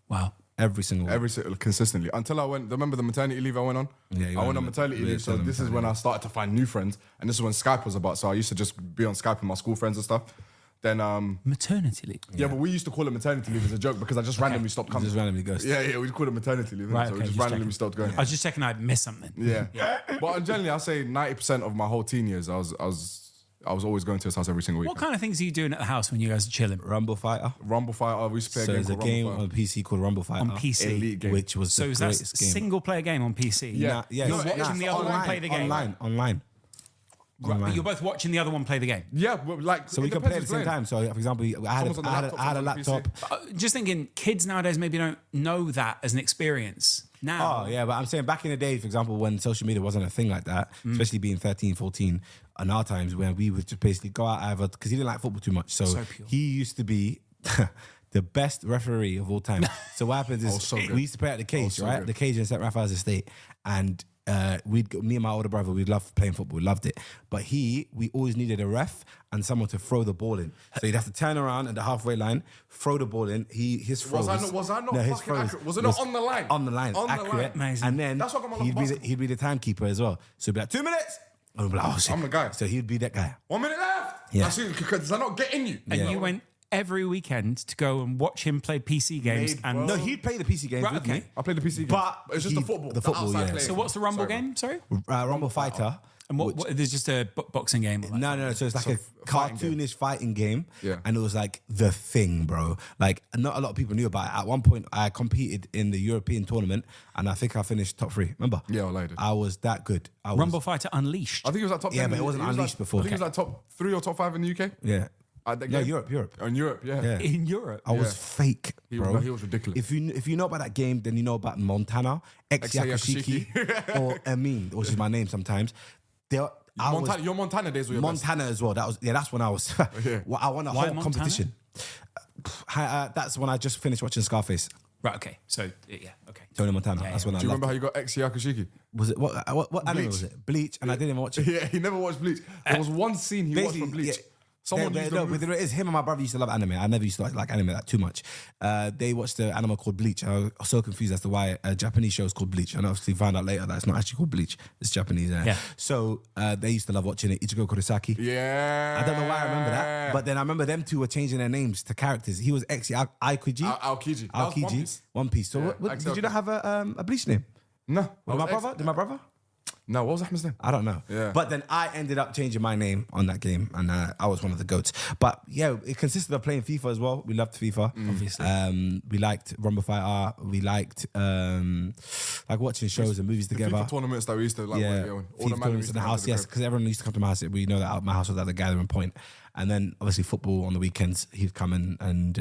Wow. Every single week. Consistently until I went. Remember the maternity leave I went on? Yeah, you I went went on on maternity the- leave. So yeah, this is when I started to find new friends, and this is when Skype was about. So I used to just be on Skype with my school friends and stuff. Then Maternity leave. yeah, but we used to call it maternity leave as a joke because I just randomly stopped coming. Just randomly goes. Yeah, we call it maternity leave. Right, So okay, we just just randomly checking. stopped going. I was just checking I'd missed something. Yeah. But generally, I say 90% of my whole teen years, I was always going to his house every single week. What kind of things are you doing at the house when you guys are chilling? Rumble Fighter. Rumble Fighter, we used to play So a game there's a called game Rumble on Fighter. PC called Rumble Fighter. On PC? Elite game. Which was So the is that a greatest game. single player game on PC? Yeah. Yeah, You're watching the other one play the game? Online. Right, but you're both watching the other one play the game. Yeah, well, like So we it can play at depends the same who's time. So, for example, I had Someone's on the laptop, a someone's on the laptop. Just thinking, kids nowadays maybe don't know that as an experience. Now, Oh, yeah, but I'm saying back in the day, for example, when social media wasn't a thing like that, Mm. especially being 13, 14, in our times when we would just basically go out either, because he didn't like football too much. So, So pure. he used to be the best referee of all time. So what happens is so good. we used to play at the cage, so right? good. The cage in St. Raphael's Estate. And me and my older brother, we loved playing football. We loved it. But we always needed a ref and someone to throw the ball in. So you'd have to turn around at the halfway line, throw the ball in. His throws. Was I not his fucking throws accurate? Was it not on the line? On the line, On the accurate. line. Amazing. And then That's what I got my love for basketball. he'd be the timekeeper as well. So he'd be like, 2 minutes. And we'd be like, oh shit. I'm the guy. So he'd be that guy. 1 minute left. Yeah. I see, because they're not getting you. and you went every weekend to go and watch him play PC games. Mate, and bro. No, he'd play the PC games Right, with okay. me. I played the PC game. But it's just the football. the football, outside yeah. playing. So what's the Rumble Sorry, game? Sorry. Rumble Fighter. And what? There's just a boxing game. Or like No. So it's like a fighting game. cartoonish fighting game. Yeah. And it was like the thing, bro. Like, not a lot of people knew about it. At one point, I competed in the European tournament and I think I finished top 3. Remember? Yeah, well, I did. I was that good. I was, Rumble Fighter Unleashed. I think he was like top 10. Yeah, but it wasn't He was unleashed like, before. I think he was like top 3 or top 5 in the UK. Yeah. At that No, game. Europe. In Europe, yeah. Yeah. in Europe. I was fake, He bro. was- he was ridiculous. If you know about that game, then you know about Montana, Yakushiki, or Amin, which is my name sometimes. Your Montana days were your best. Montana as well. That's when I was. Well, I won a Why whole Montana? competition. That's when I just finished watching Scarface. Right. Okay. So yeah. Okay. Tony Montana. Yeah, That's yeah. when I Do you loved remember how you got Yakushiki? Was it what anime Bleach. was it? Bleach, and I didn't even watch it. Yeah, he never watched Bleach. There was one scene he watched from Basically, Bleach. yeah. Someone used the no, move. but it is him and my brother used to love anime. I never used to like anime that too much. They watched the anime called Bleach. I was so confused as to why a Japanese show is called Bleach. And obviously found out later that it's not actually called Bleach. It's Japanese. Yeah. So they used to love watching it. Ichigo Kurosaki. Yeah. I don't know why I remember that, but then I remember them two were changing their names to characters. He was Aokiji. Aokiji. That was One Piece. One Piece. So Yeah, what, Axie did you not have a Bleach name? No. Did my brother? No, what was Ahmed's name? I don't know. Yeah. But then I ended up changing my name on that game, and I was one of the goats. But yeah, it consisted of playing FIFA as well. We loved FIFA, obviously. We liked Rumble Fighter. We liked like watching shows and movies together. FIFA tournaments that we used to like. Yeah, All FIFA the man tournaments in the house. Yes, because everyone used to come to my house. We know that my house was at the gathering point. And then obviously football on the weekends, he'd come in and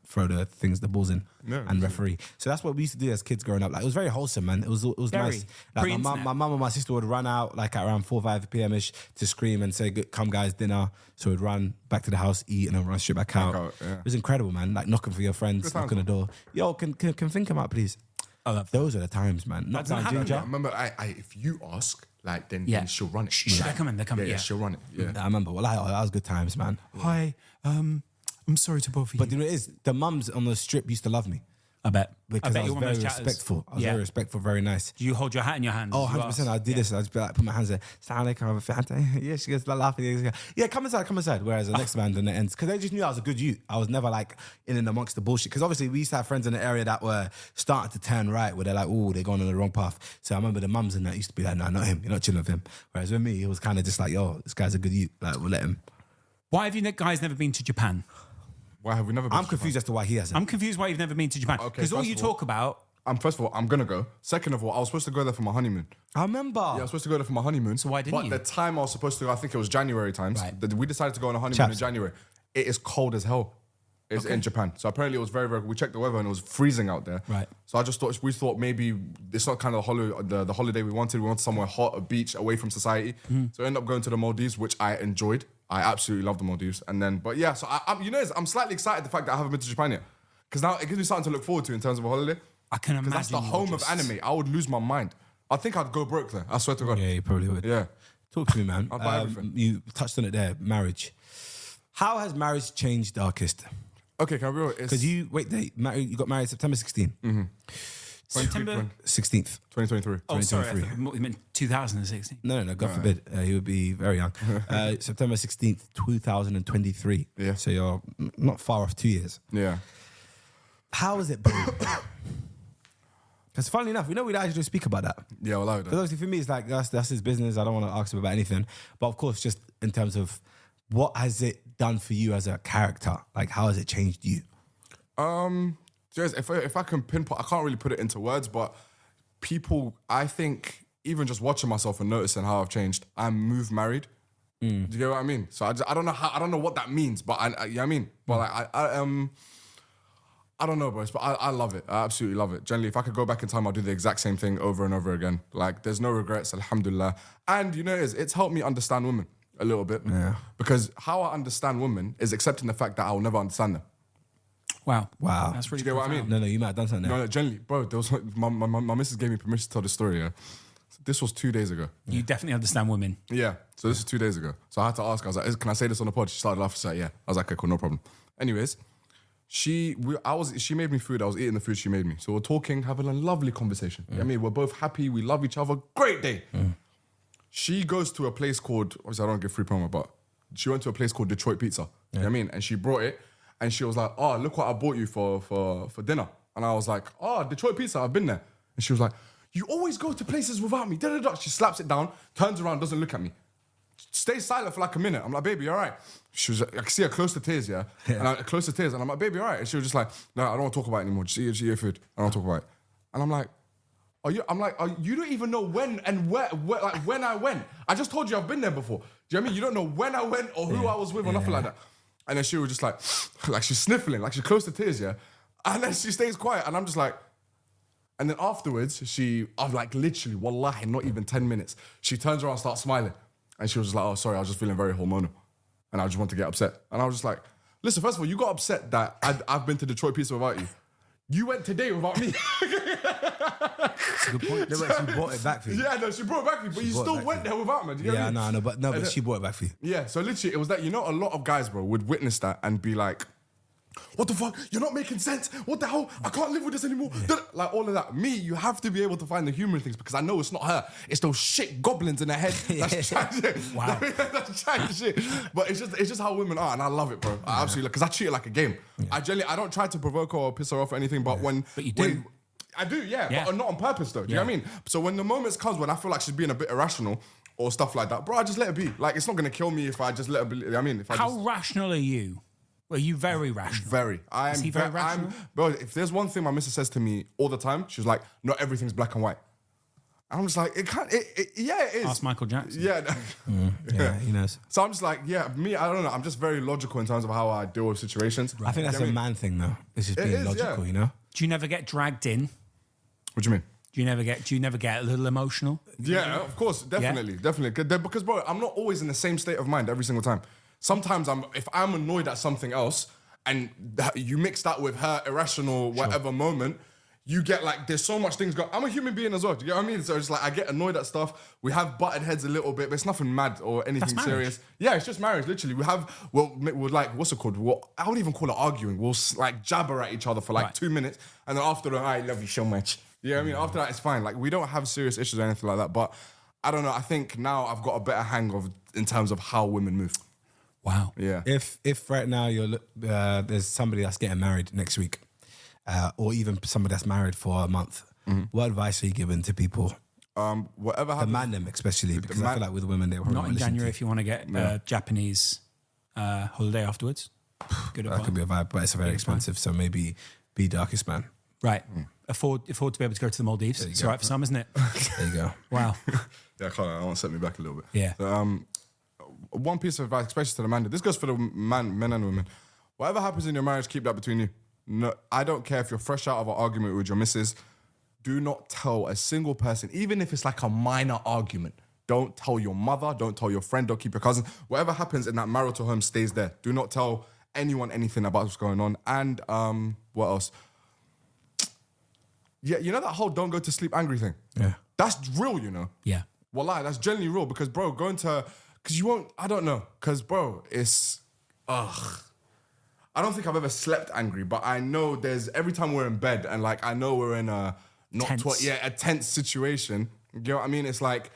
throw the balls in and referee. So that's what we used to do as kids growing up. Like, it was very wholesome, man. It was Very. nice. Like Pre-internet. my mum and my sister would run out like at around 4 or 5 p.m. ish to scream and say, "Come guys, dinner." So we'd run back to the house, eat, and then run straight back out. yeah. It was incredible, man. Like knocking for your friends, Good times, knocking the door. Yo, can Finn come out, please? I love Those are the times, man. Knock doesn't down happen, Ginger. I remember, if you ask, like, then Yeah. she'll run it. They're coming. They're coming. Yeah, Yeah. she'll run it. Yeah. I remember. Well, that was good times, man. Hi. I'm sorry to bother you. But you know, it is the mums on the strip used to love me. I bet. Because I, you're was one of very those chatters. respectful. I was Yeah. very respectful, very nice. Do you hold your hat in your hand? Oh, as you 100%. ask? I did this. I'd be like, put my hands there. Assalamu alaikum, have a fanta. Yeah, she goes laughing. Yeah, come inside. Whereas the next man, then it ends. Because they just knew I was a good youth. I was never like in and amongst the bullshit. Because obviously we used to have friends in the area that were starting to turn right, where they're like, oh, they're going on the wrong path. So I remember the mums and that used to be like, no, not him. You're not chilling with him. Whereas with me, it was kind of just like, yo, this guy's a good youth. Like, we'll let him. Why have you guys never been to Japan? Why have we never been I'm to confused as to why he hasn't. I'm confused why you've never been to Japan. Okay, Because all first you of all- talk about. First of all, I'm going to go. Second of all, I was supposed to go there for my honeymoon. I remember. Yeah, I was supposed to go there for my honeymoon. So why didn't but you? the time I was supposed to go, I think it was January times. Right. We decided to go on a honeymoon Chaps. in January. It is cold as hell. It's in Japan. So apparently it was very, very we checked the weather and it was freezing out there. Right. So we thought maybe it's not kind of the holiday we wanted. We wanted somewhere hot, a beach, away from society. So I ended up going to the Maldives, which I enjoyed. I absolutely love the Maldives. And then, but yeah, so I'm slightly excited the fact that I haven't been to Japan yet. Because now it gives me something to look forward to in terms of a holiday. I can imagine. Because that's the you home were of just- anime. I would lose my mind. I think I'd go broke there. I swear to God. Yeah, you probably would. Yeah. Talk to me, man. I'll buy everything. You touched on it there, marriage. How has marriage changed Darkest? Okay, can I be real? Because you got married September 16th. Mm-hmm. September. 16th. 2023. Oh, sorry. 2023. You meant 2016. No, God forbid. He would be very young. September 16th, 2023. Yeah. So you're not far off 2 years. Yeah. How has it been? Because funnily enough, we don't actually speak about that. Yeah, well, I Because obviously for me, it's like, that's his business. I don't want to ask him about anything. But of course, just in terms of what has it done for you as a character? Like, how has it changed you? Just if I can pinpoint, I can't really put it into words, but people, I think, even just watching myself and noticing how I've changed, I'm moved married. Do you get what I mean? So I don't know what that means, but you know what I mean? But like, I don't know, bro. But I love it. I absolutely love it. Generally, if I could go back in time, I'll do the exact same thing over and over again. Like, there's no regrets, alhamdulillah. And you know, it's helped me understand women a little bit. Yeah. Because how I understand women is accepting the fact that I will never understand them. Wow. Do That's really you get what I mean? No, you might have done something there. No, generally, bro, there was my missus gave me permission to tell the story, yeah. This was 2 days ago. You definitely understand women. Yeah. So this is 2 days ago. So I had to ask her, I was like, can I say this on the pod? She started laughing, she's like, yeah. I was like, okay, cool, no problem. Anyways, she made me food. I was eating the food she made me. So we're talking, having a lovely conversation. You know what I mean? We're both happy. We love each other. Great day. She goes to a place called, obviously I don't give free promo, but she went to a place called Detroit Pizza. You know what I mean? And she brought it and she was like, oh, look what I bought you for dinner. And I was like, oh, Detroit Pizza, I've been there. And she was like, you always go to places without me. Da-da-da. She slaps it down, turns around, doesn't look at me. Stays silent for like a minute. I'm like, baby, all right. She was, I can see her close to tears, yeah? And close to tears. And I'm like, baby, all right. And she was just like, no, I don't want to talk about it anymore. Just eat your food. I don't want to talk about it. And I'm like, you don't even know when and where, like when I went. I just told you I've been there before. Do you know what I mean? You don't know when I went or who I was with or nothing like that. And then she was just like she's sniffling, like she's close to tears, yeah? And then she stays quiet. And I'm just like, and then afterwards, I'm like literally, wallahi, not even 10 minutes. She turns around and starts smiling. And she was just like, oh, sorry, I was just feeling very hormonal. And I just want to get upset. And I was just like, listen, first of all, you got upset that I've been to Detroit Pizza without you. You went today without me. That's a good point. No, but she brought it back for you. Yeah, no, she brought it back for you, but you still went there without me. Do you know what I mean? But she brought it back for you. Yeah, so literally, it was that, you know, a lot of guys, bro, would witness that and be like, what the fuck? You're not making sense. What the hell? I can't live with this anymore. Yeah. Like all of that. Me, you have to be able to find the humor in things because I know it's not her. It's those shit goblins in her head. That's trying shit. Wow. That's trying shit. But it's just how women are, and I love it, bro. I absolutely, because I treat it like a game. Yeah. I don't try to provoke her or piss her off or anything, but But you do. I do, yeah, but not on purpose though. Do you know what I mean? So when the moments comes when I feel like she's being a bit irrational or stuff like that, bro, I just let her be. Like, it's not gonna kill me if I just let her be. I mean, if I How rational are you? Are you very rational? Very. Is he very rational? Bro, if there's one thing my missus says to me all the time, she's like, not everything's black and white. And I'm just like, yeah, it is. Ask Michael Jackson. Yeah. Yeah, he knows. So I'm just like, yeah, I don't know. I'm just very logical in terms of how I deal with situations. I think that's a man thing, though. It's just being logical, you know? Do you never get dragged in? What do you mean? Do you never get a little emotional? Yeah, of course, definitely. Because, bro, I'm not always in the same state of mind every single time. Sometimes if I'm annoyed at something else and you mix that with her irrational whatever moment, you get like, there's so much things going. I'm a human being as well. Do you get what I mean? So it's like, I get annoyed at stuff. We have butted heads a little bit, but it's nothing mad or anything serious. Yeah, it's just marriage, literally. We'll like, what's it called? I wouldn't even call it arguing. We'll like jabber at each other for like 2 minutes. And then after that, I love you so much. You know what I mean? After that, it's fine. Like, we don't have serious issues or anything like that. But I don't know. I think now I've got a better hang of in terms of how women move. Wow. Yeah. If right now there's somebody that's getting married next week, or even somebody that's married for a month, what advice are you giving to people? Whatever happens. The man them especially, because I feel like with women they Not in January if you want to get Japanese holiday afterwards. Good advice. That could be a vibe, but it's very expensive. So maybe be darkest man. Right. Afford to be able to go to the Maldives. It's all right for some, isn't it? There you go. Wow. Yeah, I want to set me back a little bit. Yeah. So, one piece of advice, especially to the man, this goes for the men and women. Whatever happens in your marriage, keep that between you. No, I don't care if you're fresh out of an argument with your missus. Do not tell a single person, even if it's like a minor argument. Don't tell your mother, don't tell your friend, don't keep your cousin. Whatever happens in that marital home stays there. Do not tell anyone anything about what's going on. And what else? Yeah, you know that whole don't go to sleep angry thing? Yeah. That's real, you know. Yeah. Wallah, that's genuinely real because, bro, because you won't, I don't know. Because, bro, I don't think I've ever slept angry, but I know every time we're in bed and like, I know we're in a tense situation. You know what I mean? It's like,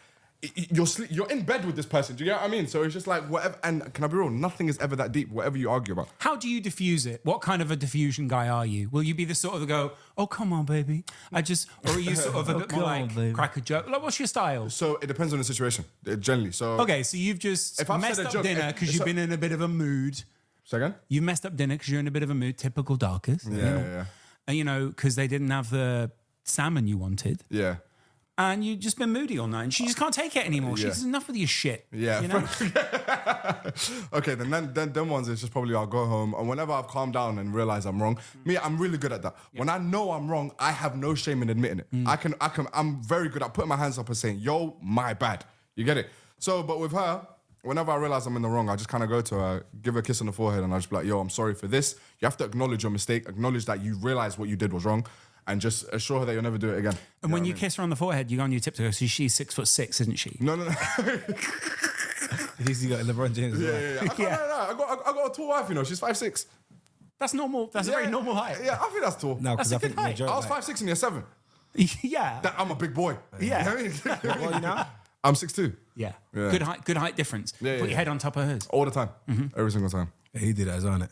you're in bed with this person. Do you get what I mean? So it's just like whatever. And can I be real? Nothing is ever that deep, whatever you argue about. How do you diffuse it? What kind of a diffusion guy are you? Will you be the sort of go, oh, come on, baby? Or are you sort of a bit more like, crack a joke? Like, what's your style? So it depends on the situation, generally. So Okay, so you've just If I've messed said a up joke- dinner because you've been in a bit of a mood. Second? You've messed up dinner because you're in a bit of a mood, typical darkers. Yeah. And, you know, because they didn't have the salmon you wanted. Yeah. And you've just been moody all night. And she just can't take it anymore. She Yeah. says, enough with your shit. Yeah. You know? Okay, then them ones is just probably I'll go home and whenever I've calmed down and realize I'm wrong, me, I'm really good at that. When I know I'm wrong, I have no shame in admitting it. I'm very good at putting my hands up and saying, yo, my bad. You get it? So, but with her, whenever I realize I'm in the wrong, I just kind of go to her, give her a kiss on the forehead and I just be like, yo, I'm sorry for this. You have to acknowledge your mistake, acknowledge that you realize what you did was wrong and just assure her that you'll never do it again. And when you kiss her on the forehead, you go on your tiptoe. So she's 6'6", isn't she? No. He's got LeBron James. as well. I got a tall wife, you know, she's 5'6". That's normal. That's a very normal height. Yeah, I think that's tall. No, That's because a I good think height. majority- I was 5'6" in year 7. Yeah. I'm a big boy. Yeah. You know what I mean? What are you now? I'm 6'2". Yeah. Yeah. Good height difference. Yeah, Put yeah. your head on top of hers. All the time. Every single time. Yeah, he did that as well, innit?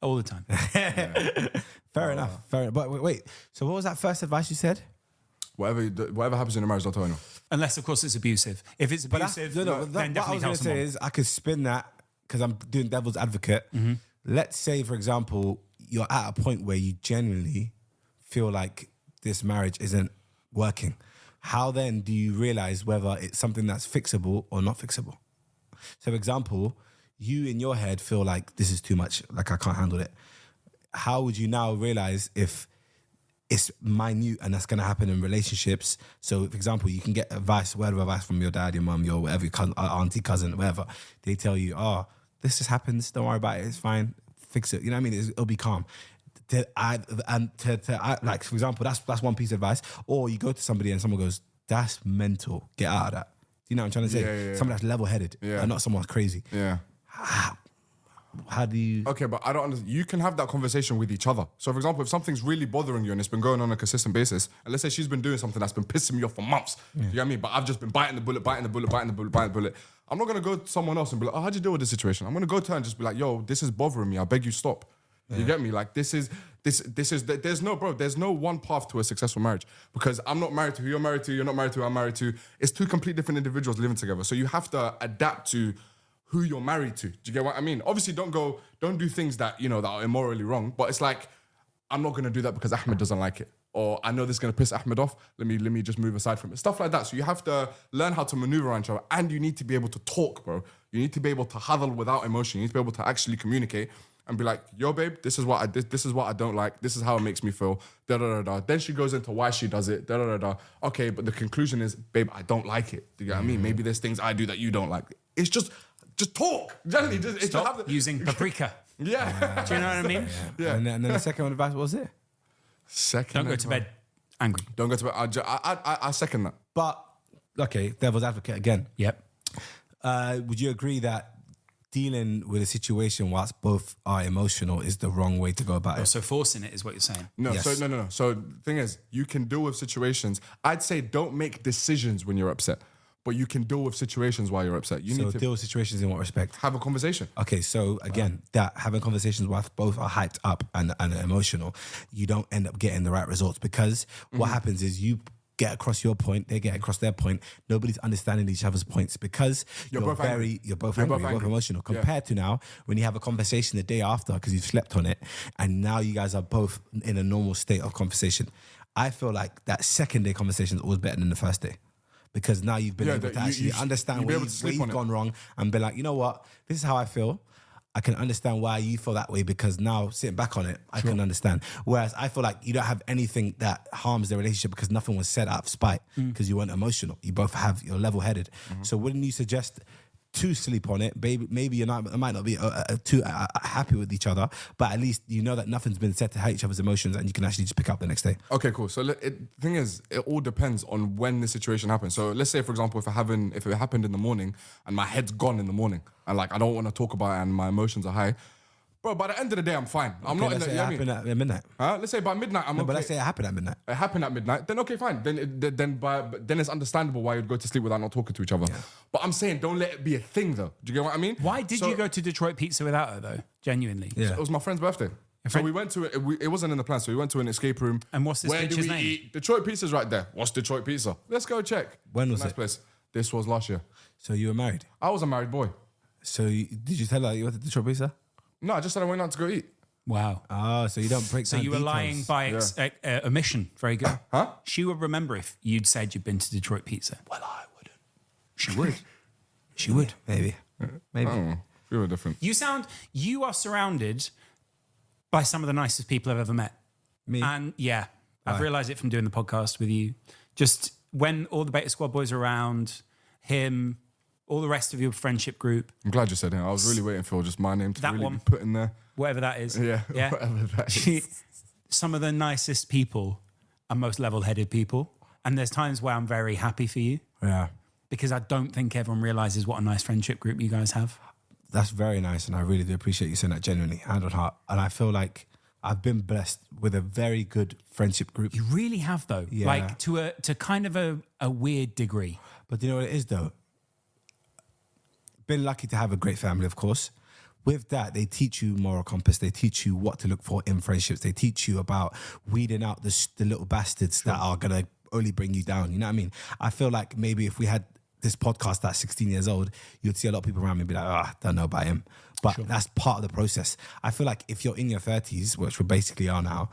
All the time. Fair enough. Fair enough. But wait. So what was that first advice you said? Whatever happens in a marriage, don't tell anyone. Unless, of course, it's abusive. If it's abusive, then what I definitely was tell going to say someone. is I could spin that because I'm doing devil's advocate. Let's say, for example, you're at a point where you genuinely feel like this marriage isn't working. How then do you realize whether it's something that's fixable or not fixable? So, for example, you in your head feel like this is too much, like I can't handle it. How would you now realize if it's minute and that's going to happen in relationships? So, for example, you can get word of advice from your dad, your mum, your whatever, your cousin, auntie, cousin, whatever. They tell you, oh, this just happens. Don't worry about it. It's fine. Fix it. You know what I mean? It'll be calm. Like, for example, that's one piece of advice. Or you go to somebody and someone goes, that's mental. Get out of that. Do you know what I'm trying to say? Yeah. Someone that's level-headed and not someone crazy. Yeah. How do you... Okay, but I don't understand. You can have that conversation with each other. So, for example, if something's really bothering you and it's been going on a consistent basis, and let's say she's been doing something that's been pissing me off for months, you know what I mean? But I've just been biting the bullet. I'm not going to go to someone else and be like, oh, how'd you deal with this situation? I'm going to go to her and just be like, yo, this is bothering me. I beg you, stop. You get me? Like, there's no one path to a successful marriage because I'm not married to who you're married to, you're not married to who I'm married to. It's two complete different individuals living together. So you have to adapt to who you're married to. Do you get what I mean? Obviously, don't do things that, you know, that are immorally wrong, but it's like, I'm not going to do that because Ahmed doesn't like it. Or I know this is going to piss Ahmed off. Let me just move aside from it. Stuff like that. So you have to learn how to maneuver around each other and you need to be able to talk, bro. You need to be able to huddle without emotion. You need to be able to actually communicate and be like, yo, babe, this is what I did. This is what I don't like. This is how it makes me feel. Da da da da. Then she goes into why she does it. Da da da da. Okay, but the conclusion is, babe, I don't like it. Do you get what I mean? Maybe there's things I do that you don't like. It's just talk. Generally, Stop using paprika. Yeah. Do you know what I mean? Yeah. And then the second one advice, what was it? Second. Don't go to bed angry. Don't go to bed. I second that. But, okay, devil's advocate again. Yep. Would you agree that dealing with a situation whilst both are emotional is the wrong way to go about it? So forcing it is what you're saying. No, Yes. so no. So the thing is, you can deal with situations. I'd say don't make decisions when you're upset, but you can deal with situations while you're upset. You So need to deal with situations in what respect? have a conversation. Okay, so again, that having conversations whilst both are hyped up and emotional, you don't end up getting the right results because what happens is you get across your point, they get across their point. Nobody's understanding each other's points because you're both angry, you're both emotional. Compared to now, when you have a conversation the day after because you've slept on it, and now you guys are both in a normal state of conversation. I feel like that second day conversation is always better than the first day. Because now you've been able to actually understand where you've gone wrong and be like, you know what, this is how I feel. I can understand why you feel that way because now sitting back on it, I can understand. Whereas I feel like you don't have anything that harms the relationship because nothing was said out of spite because you weren't emotional. You both you're level-headed. So wouldn't you suggest to sleep on it. Maybe you might not be too happy with each other, but at least you know that nothing's been said to hurt each other's emotions, and you can actually just pick up the next day. Okay, cool. So the thing is, it all depends on when the situation happens. So let's say, for example, if it happened in the morning and my head's gone in the morning, and like I don't want to talk about it and my emotions are high, bro. By the end of the day, I'm fine. I'm not in Let's the. say it happened at midnight. Let's say by midnight, I'm okay. But let's say it happened at midnight. It happened at midnight, then okay, fine. Then it's understandable why you'd go to sleep without not talking to each other. Yeah. But I'm saying, don't let it be a thing, though. Do you get what I mean? Why did you go to Detroit Pizza without her, though? Genuinely. Yeah. It was my friend's birthday. So we went to it. It wasn't in the plan. So we went to an escape room. And what's this Where do bitch's we name? eat? Detroit Pizza's right there. What's Detroit Pizza? Let's go check. When was nice it? place. This was last year. So you were married. I was a married boy. So did you tell her you went to Detroit Pizza? No, I just said I went out to go eat. Wow. Oh, so you don't break So down you were details. lying by omission. Very good. Huh? She would remember if you'd said you'd been to Detroit Pizza. Well, I wouldn't. She would. She would. Maybe. Maybe. I don't know. We were different. You are surrounded by some of the nicest people I've ever met. Me? And yeah, I've realised it from doing the podcast with you. Just when all the Beta Squad boys are around, him, all the rest of your friendship group, I'm glad you said it. I was really waiting for just my name to That really one. be put in there. whatever that is. Yeah, whatever that is. Some of the nicest people are most level-headed people. And there's times where I'm very happy for you Yeah. because I don't think everyone realises what a nice friendship group you guys have. That's very nice, and I really do appreciate you saying that genuinely, hand on heart. And I feel like I've been blessed with a very good friendship group. You really have, though. Yeah. Like to kind of a weird degree. But do you know what it is, though? Been lucky to have a great family, of course. With that, they teach you moral compass. They teach you what to look for in friendships. They teach you about weeding out the little bastards that are going to only bring you down. You know what I mean? I feel like maybe if we had this podcast at 16 years old, you'd see a lot of people around me be like, I don't know about him. But that's part of the process. I feel like if you're in your 30s, which we basically are now,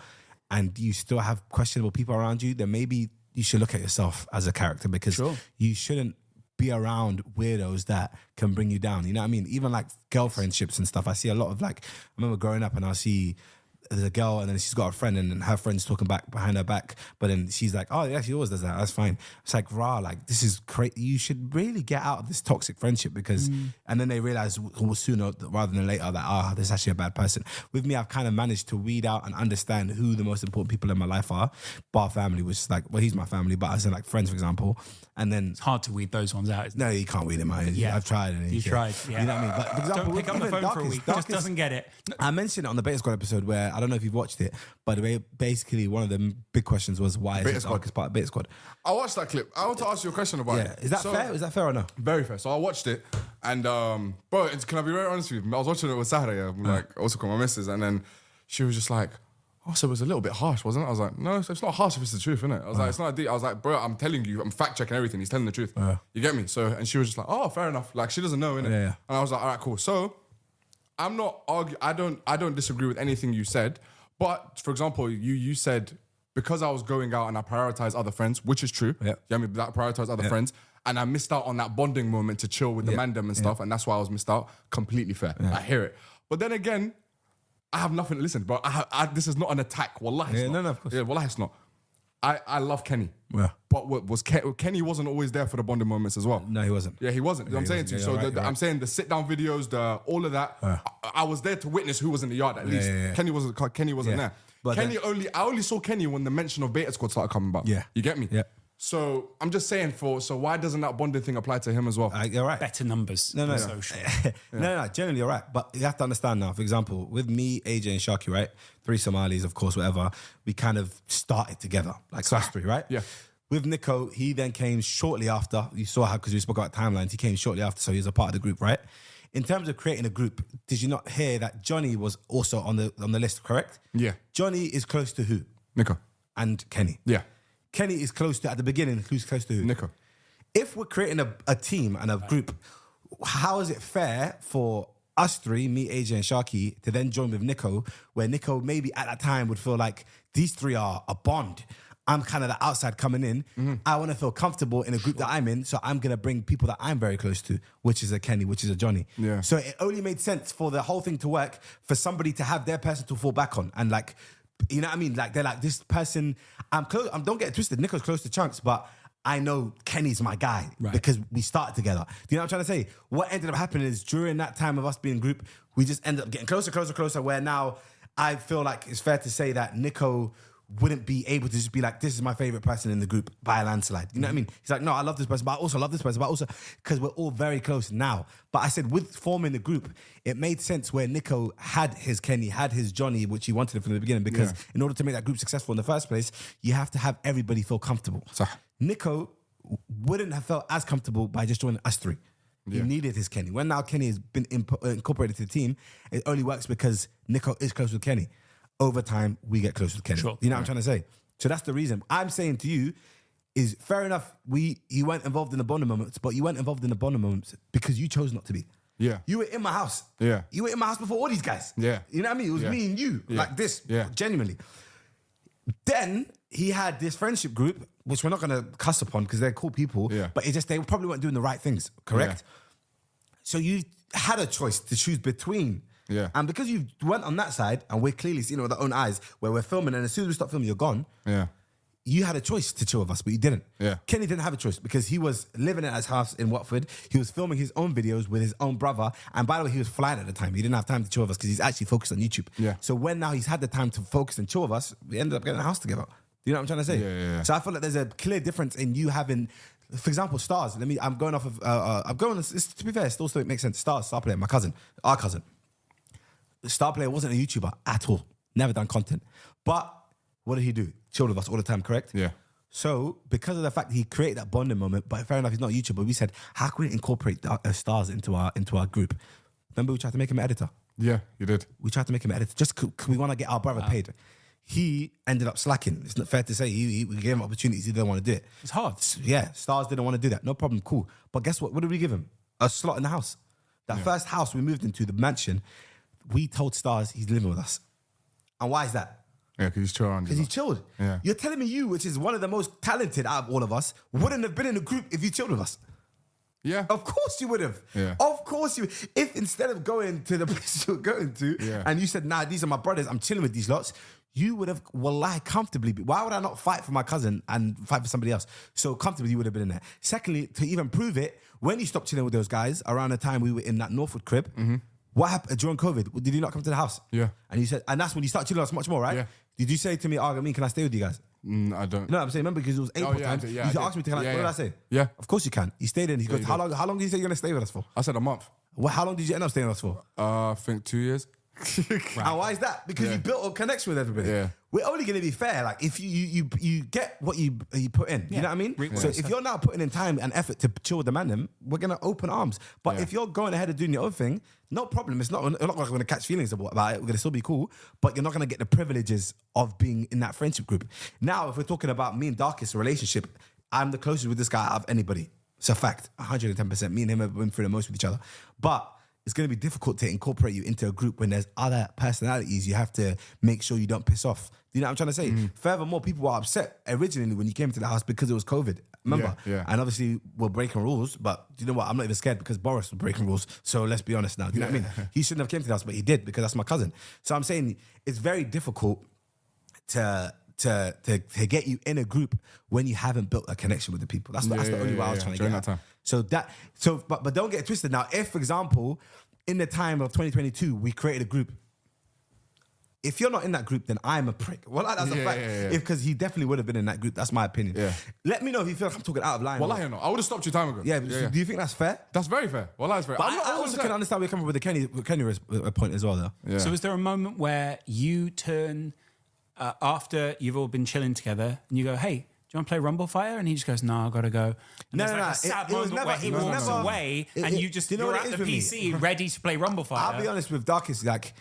and you still have questionable people around you, then maybe you should look at yourself as a character, because you shouldn't be around weirdos that can bring you down. You know what I mean? Even like girl friendships and stuff. I see a lot of like, I remember growing up and I'll see there's a girl and then she's got a friend and her friend's talking back behind her back, but then she's like, oh yeah, she always does that. That's fine. It's like, rah, like this is crazy. You should really get out of this toxic friendship because, and then they realize sooner rather than later that, this is actually a bad person. With me, I've kind of managed to weed out and understand who the most important people in my life are, bar family, which is like, well, he's my family, but I said like friends, for example. And then It's hard to weed those ones out, isn't it? no, you can't weed them out. Yeah. I've tried. And You tried, yeah. You know what I mean? But for example, Don't pick up the even phone for a week. Just doesn't get it. I mentioned it on the Beta Squad episode where, I don't know if you've watched it, but basically one of the big questions was why is Beta this Squad. darkest part of Beta Squad? I watched that clip. I want to ask you a question about Yeah. it. Is that fair? Is that fair or no? Very fair. So I watched it, and bro, can I be very honest with you? I was watching it with Sahara, yeah. I'm like, also called my missus, and then she was just like, oh, so it was a little bit harsh, wasn't it? I was like, no, it's not harsh if it's the truth, innit? I was like, it's not a deal. I was like, bro, I'm telling you, I'm fact checking everything. He's telling the truth. You get me? So, and she was just like, oh, fair enough. Like, she doesn't know, innit? Yeah. And I was like, all right, cool. So, I'm not arguing. I don't disagree with anything you said. But for example, you said because I was going out and I prioritized other friends, which is true. Yeah. You know what I mean? That prioritized other friends. And I missed out on that bonding moment to chill with the mandem and stuff. And that's why I was missed out. Completely fair. I hear it. But then again, I have nothing to listen, bro. This is not an attack. Wallahi, it's not. no, of course. Yeah, wallahi, it's not. I love Kenny. Yeah. But Kenny wasn't always there for the bonding moments as well. No, he wasn't. Yeah, he wasn't. I'm saying to you. Yeah, So you're right, I'm saying the sit down videos, all of that. I was there to witness who was in the yard at least. yeah. Kenny wasn't Yeah. there. But I only saw Kenny when the mention of Beta Squad started coming about. Yeah. You get me? Yeah. So I'm just saying so why doesn't that bonding thing apply to him as well? You're right. Better numbers. No. on social. No, generally you're right. But you have to understand now, for example, with me, AJ and Sharky, right? 3 Somalis, of course, whatever. We kind of started together, like us 3, right? Yeah. With Nico, he then came shortly after. You saw how, because we spoke about timelines, he came shortly after, so he was a part of the group, right? In terms of creating a group, did you not hear that Johnny was also on the list, correct? Yeah. Johnny is close to who? Nico. And Kenny. Yeah. Kenny is close to, at the beginning, who's close to who? Nico. If we're creating a team and a group, how is it fair for us 3, me, AJ, and Sharky, to then join with Nico, where Nico maybe at that time would feel like these 3 are a bond. I'm kind of the outside coming in. I want to feel comfortable in a group that I'm in, so I'm going to bring people that I'm very close to, which is a Kenny, which is a Johnny. Yeah. So it only made sense for the whole thing to work, for somebody to have their person to fall back on. And like, you know what I mean? Like, they're like, this person, I'm close, don't get it twisted, Nico's close to Chunkz, but I know Kenny's my guy because we started together. Do you know what I'm trying to say? What ended up happening is during that time of us being a group, we just ended up getting closer, where now I feel like it's fair to say that Nico wouldn't be able to just be like, this is my favorite person in the group by a landslide. You know what I mean? He's like, no, I love this person, but I also love this person, but also, because we're all very close now. But I said, with forming the group, it made sense where Nico had his Kenny, had his Johnny, which he wanted from the beginning, because in order to make that group successful in the first place, you have to have everybody feel comfortable. Nico wouldn't have felt as comfortable by just joining us three. He needed his Kenny. When now Kenny has been incorporated to the team, it only works because Nico is close with Kenny. Over time, we get close with Kenny. Sure. You know what I'm trying to say? So that's the reason. I'm saying to you is, fair enough, you weren't involved in the bonding moments, but you weren't involved in the bonding moments because you chose not to be. Yeah. You were in my house. Yeah. You were in my house before all these guys. Yeah. You know what I mean? It was me and you, like this, genuinely. Then he had this friendship group, which we're not going to cuss upon because they're cool people, but it just, they probably weren't doing the right things, correct? So you had a choice to choose between. Yeah. And because you went on that side, and we're clearly seeing it with our own eyes, where we're filming, and as soon as we stop filming, you're gone. Yeah. You had a choice to chill with us, but you didn't. Yeah. Kenny didn't have a choice because he was living at his house in Watford. He was filming his own videos with his own brother. And by the way, he was flying at the time. He didn't have time to chill with us because he's actually focused on YouTube. Yeah. So when now he's had the time to focus and chill with us, we ended up getting a house together. Do you know what I'm trying to say? Yeah. So I feel like there's a clear difference in you having, for example, Stars. I'm going off of, to be fair, still it makes sense. Stars, star player, my cousin, our cousin. The star player wasn't a YouTuber at all. Never done content. But what did he do? Chilled with us all the time, correct? Yeah. So because of the fact that he created that bonding moment, but fair enough, he's not a YouTuber, we said, how can we incorporate Stars into our group? Remember we tried to make him an editor? Yeah, you did. We tried to make him an editor just because we want to get our brother paid. He ended up slacking. It's not fair to say. We gave him opportunities. He didn't want to do it. It's hard. Yeah, Stars didn't want to do that. No problem, cool. But guess what? What did we give him? A slot in the house. That first house we moved into, the mansion, we told Stars he's living with us. And why is that? Yeah, because he's chill around. Because he chilled. Yeah. You're telling me you, which is one of the most talented out of all of us, wouldn't have been in a group if you chilled with us. Yeah. Of course you would have. Yeah. Of course you. If instead of going to the place you're going to, and you said, nah, these are my brothers, I'm chilling with these lots, you would have, wallahi, comfortably. Why would I not fight for my cousin and fight for somebody else? So comfortably you would have been in there. Secondly, to even prove it, when you stopped chilling with those guys around the time we were in that Northwood crib, what happened during COVID? Did you not come to the house? Yeah. And you said, and that's when you started chilling with us much more, right? Yeah. Did you say to me, I mean, can I stay with you guys? I don't. You know what I'm saying? Remember, because it was April time. I You did. asked me to, what did I say? Yeah. Of course you can. He stayed in. He goes, you how did. long did you say you're going to stay with us for? I said a month. Well, how long did you end up staying with us for? I think 2 years. And why is that? Because you built a connection with everybody. Yeah. We're only going to be fair. Like, if you get what you put in, you know what I mean? So if you're now putting in time and effort to chill with the man, then we're going to open arms. But if you're going ahead and doing your own thing, no problem. We're not going to catch feelings about it. We're going to still be cool, but you're not going to get the privileges of being in that friendship group. Now, if we're talking about me and Darkest relationship, I'm the closest with this guy out of anybody. It's a fact, 110%. Me and him have been through the most with each other. But it's going to be difficult to incorporate you into a group when there's other personalities you have to make sure you don't piss off. Do you know what I'm trying to say? Furthermore, people were upset originally when you came to the house because it was COVID. Remember? Yeah. And obviously we're breaking rules, but do you know what? I'm not even scared because Boris was breaking rules. So let's be honest now. Do you know what I mean? He shouldn't have came to the house, but he did because that's my cousin. So I'm saying it's very difficult to get you in a group when you haven't built a connection with the people. That's the only way I was trying to During get that at. time. But don't get it twisted. Now, if, for example, in the time of 2022, we created a group. If you're not in that group, then I'm a prick. Well, that's a fact. Because he definitely would have been in that group. That's my opinion. Yeah. Let me know if you feel like I'm talking out of line. Well, I know. I would have stopped you time ago. Yeah, but do you think that's fair? That's very fair. Well, that's fair. But I also can understand where you're coming with the Kenny point as well, though. Yeah. So is there a moment where you turn, after you've all been chilling together, and you go, hey, do you want to play Rumble Fire? And he just goes, no, I got to go. And there's a sad moment where he walks away and you're at the PC ready to play Rumble Fire. I'll be honest with Darkest, like,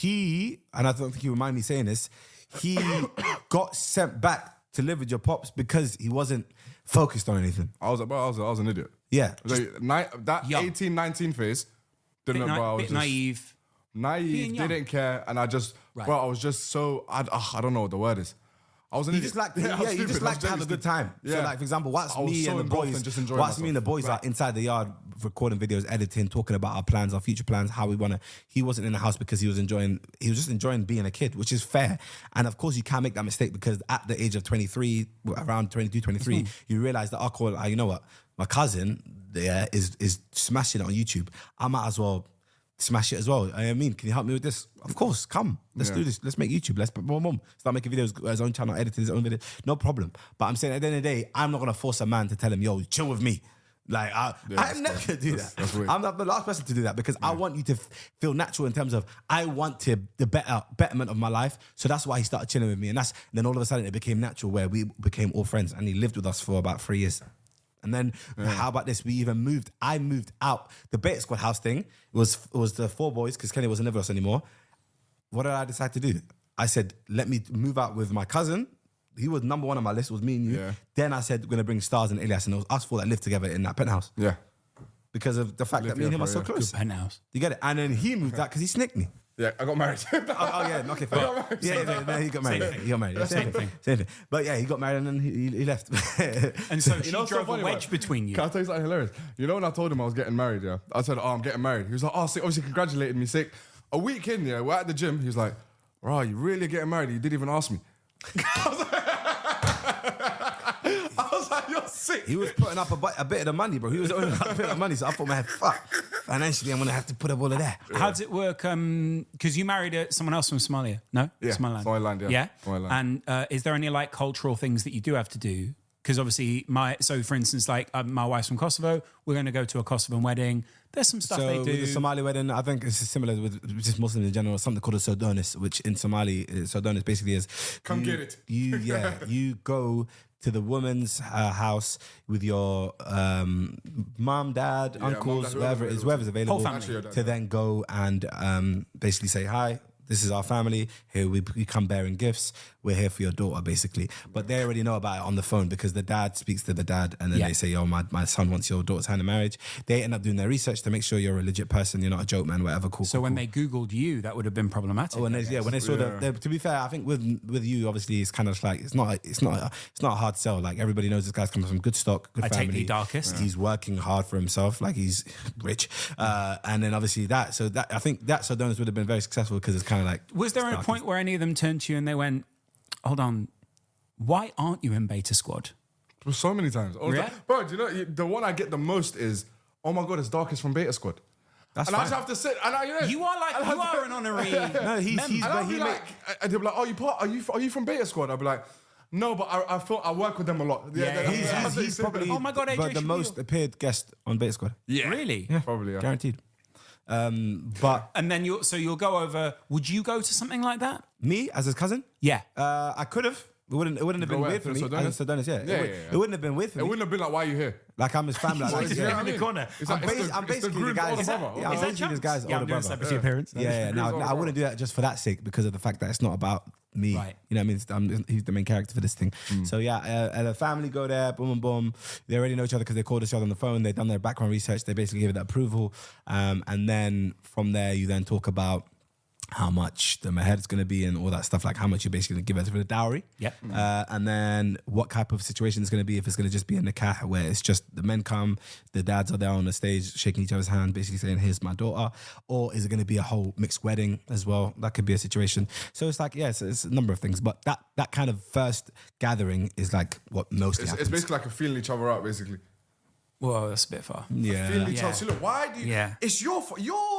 and I don't think you would mind me saying this, he got sent back to live with your pops because he wasn't focused on anything. I was an idiot. Yeah. That Young. 18, 19 phase, didn't know, bro. I was bit just naive. naive, Being young. didn't care, and I just, bro, I was just so, I don't know what the word is. I was an You idiot. just like, I was you stupid. just I like was to have a genuinely good time. So, Yeah. like, for example, whilst I was me so and the engulfed boys, and just enjoying whilst me and the boys are inside the yard recording videos, editing, talking about our plans, our future plans, how we want to. He wasn't in the house because he was just enjoying being a kid, which is fair. And of course, you can't make that mistake because at the age of 23, around 22, 23, you realize that, you know what, my cousin there is smashing it on YouTube. I might as well smash it as well. I mean, can you help me with this? Of course, come. Let's do this. Let's make YouTube. Let's boom. Start making videos, his own channel, editing his own video. No problem. But I'm saying at the end of the day, I'm not gonna force a man to tell him, yo, chill with me. Like I'm never gonna do that. That's weird. I'm not the last person to do that because I want you to feel natural in terms of I want the betterment of my life. So that's why he started chilling with me, and then all of a sudden it became natural where we became all friends, and he lived with us for about 3 years. And then how about this? We even moved. I moved out. The Beta Squad house thing was the 4 boys because Kenny wasn't with us anymore. What did I decide to do? I said, let me move out with my cousin. He was number 1 on my list. Was me and you. Yeah. Then I said we're gonna bring Stars and Elias, and it was us 4 that lived together in that penthouse Yeah. because of the fact that me and him are so together, close. Penthouse. You get it? And then he moved out because he snicked me. Yeah, I got married. Oh yeah, okay, fine. No, he got married. He got married. Same thing. But yeah, he got married and then he left. And so she know what's so drove funny, a wedge man? between you. Can I tell you something hilarious? You know when I told him I was getting married, yeah? I said, I'm getting married. He was like, oh, sick. Obviously congratulated me, sick. A week in, yeah, we're at the gym. He was like, bro, you really getting married? You didn't even ask me. I was like, you're sick. He was putting up a bit of the money, bro. He was owning up a bit of money, so I thought, man, fuck. Financially, I'm gonna have to put up all of that. How does it work? Because you married someone else from Somalia, no? Yeah, Somaliland, yeah. Yeah. Somaliland. And is there any like cultural things that you do have to do? Because obviously, for instance, like my wife's from Kosovo. We're going to go to a Kosovan wedding. There's some stuff they So do. with the Somali wedding, I think it's similar with just Muslims in general. Something called a sodonis, which in Somali, sodonis basically is Come get it. You go to the woman's house with your mom, dad, uncles, dad, whoever's available, Whole family. Actually, your dad, to then go and basically say hi. This is our family. Here we come bearing gifts. We're here for your daughter, basically. But they already know about it on the phone because the dad speaks to the dad and then they say, yo, my son wants your daughter's hand in marriage. They end up doing their research to make sure you're a legit person. You're not a joke man, whatever. Cool. So when they Googled you, that would have been problematic. when they saw to be fair, I think with you, obviously, it's kind of like it's not a hard sell. Like everybody knows this guy's coming from good stock, good I family. take the darkest. He's working hard for himself, like he's rich. And then obviously I think that Sodonis would have been very successful because it's kind of like. Was there a point where any of them turned to you and they went, hold on, why aren't you in Beta Squad? So many times. All the Yeah? time. Bro, do you know, the one I get the most is, oh my God, it's Darkest from Beta Squad. That's And I fine. just have to sit, and You are an honorary No, he's and I'll be like, and they'll be like, oh, are you from Beta Squad? I'll be like, no, but I feel I work with them a lot. he's probably Oh my God, AJ the most Shaquille. appeared guest on Beta Squad. Yeah. Really? Probably, yeah. Guaranteed. But And then you'll go over. Would you go to something like that? me as his cousin, Yeah. I could have. It wouldn't have been where? weird for To me. Sodonis? As Sodonis, yeah. Yeah. It wouldn't have been weird for It me. wouldn't have been like, why are you here? Like I'm his family. Like, He's yeah. in the corner. I'm basically the groom's guy's. older brother. Yeah, I'm Is that basically this Chunkz? guy's Yeah, I'm older doing brother. celebrity appearance. Yeah. No, I wouldn't do that just for that sake because of the fact that it's not about me. Right. You know what I mean? He's the main character for this thing. So yeah, and the family go there, boom, boom, boom. They already know each other because they called each other on the phone. They've done their background research. They basically give it the approval. And then from there, you then talk about how much the mehed is going to be and all that stuff, like how much you're basically going to give us for the dowry. Yep. And then what type of situation it's going to be, if it's going to just be a nikah where it's just the men come, the dads are there on the stage shaking each other's hand, basically saying, here's my daughter. Or is it going to be a whole mixed wedding as well? That could be a situation. So it's like, it's a number of things. But that kind of first gathering is like what mostly happens. It's basically like a feeling each other out, basically. Whoa, that's a bit far. Yeah. Feeling each Yeah. other. So look, why do you? Yeah. It's you're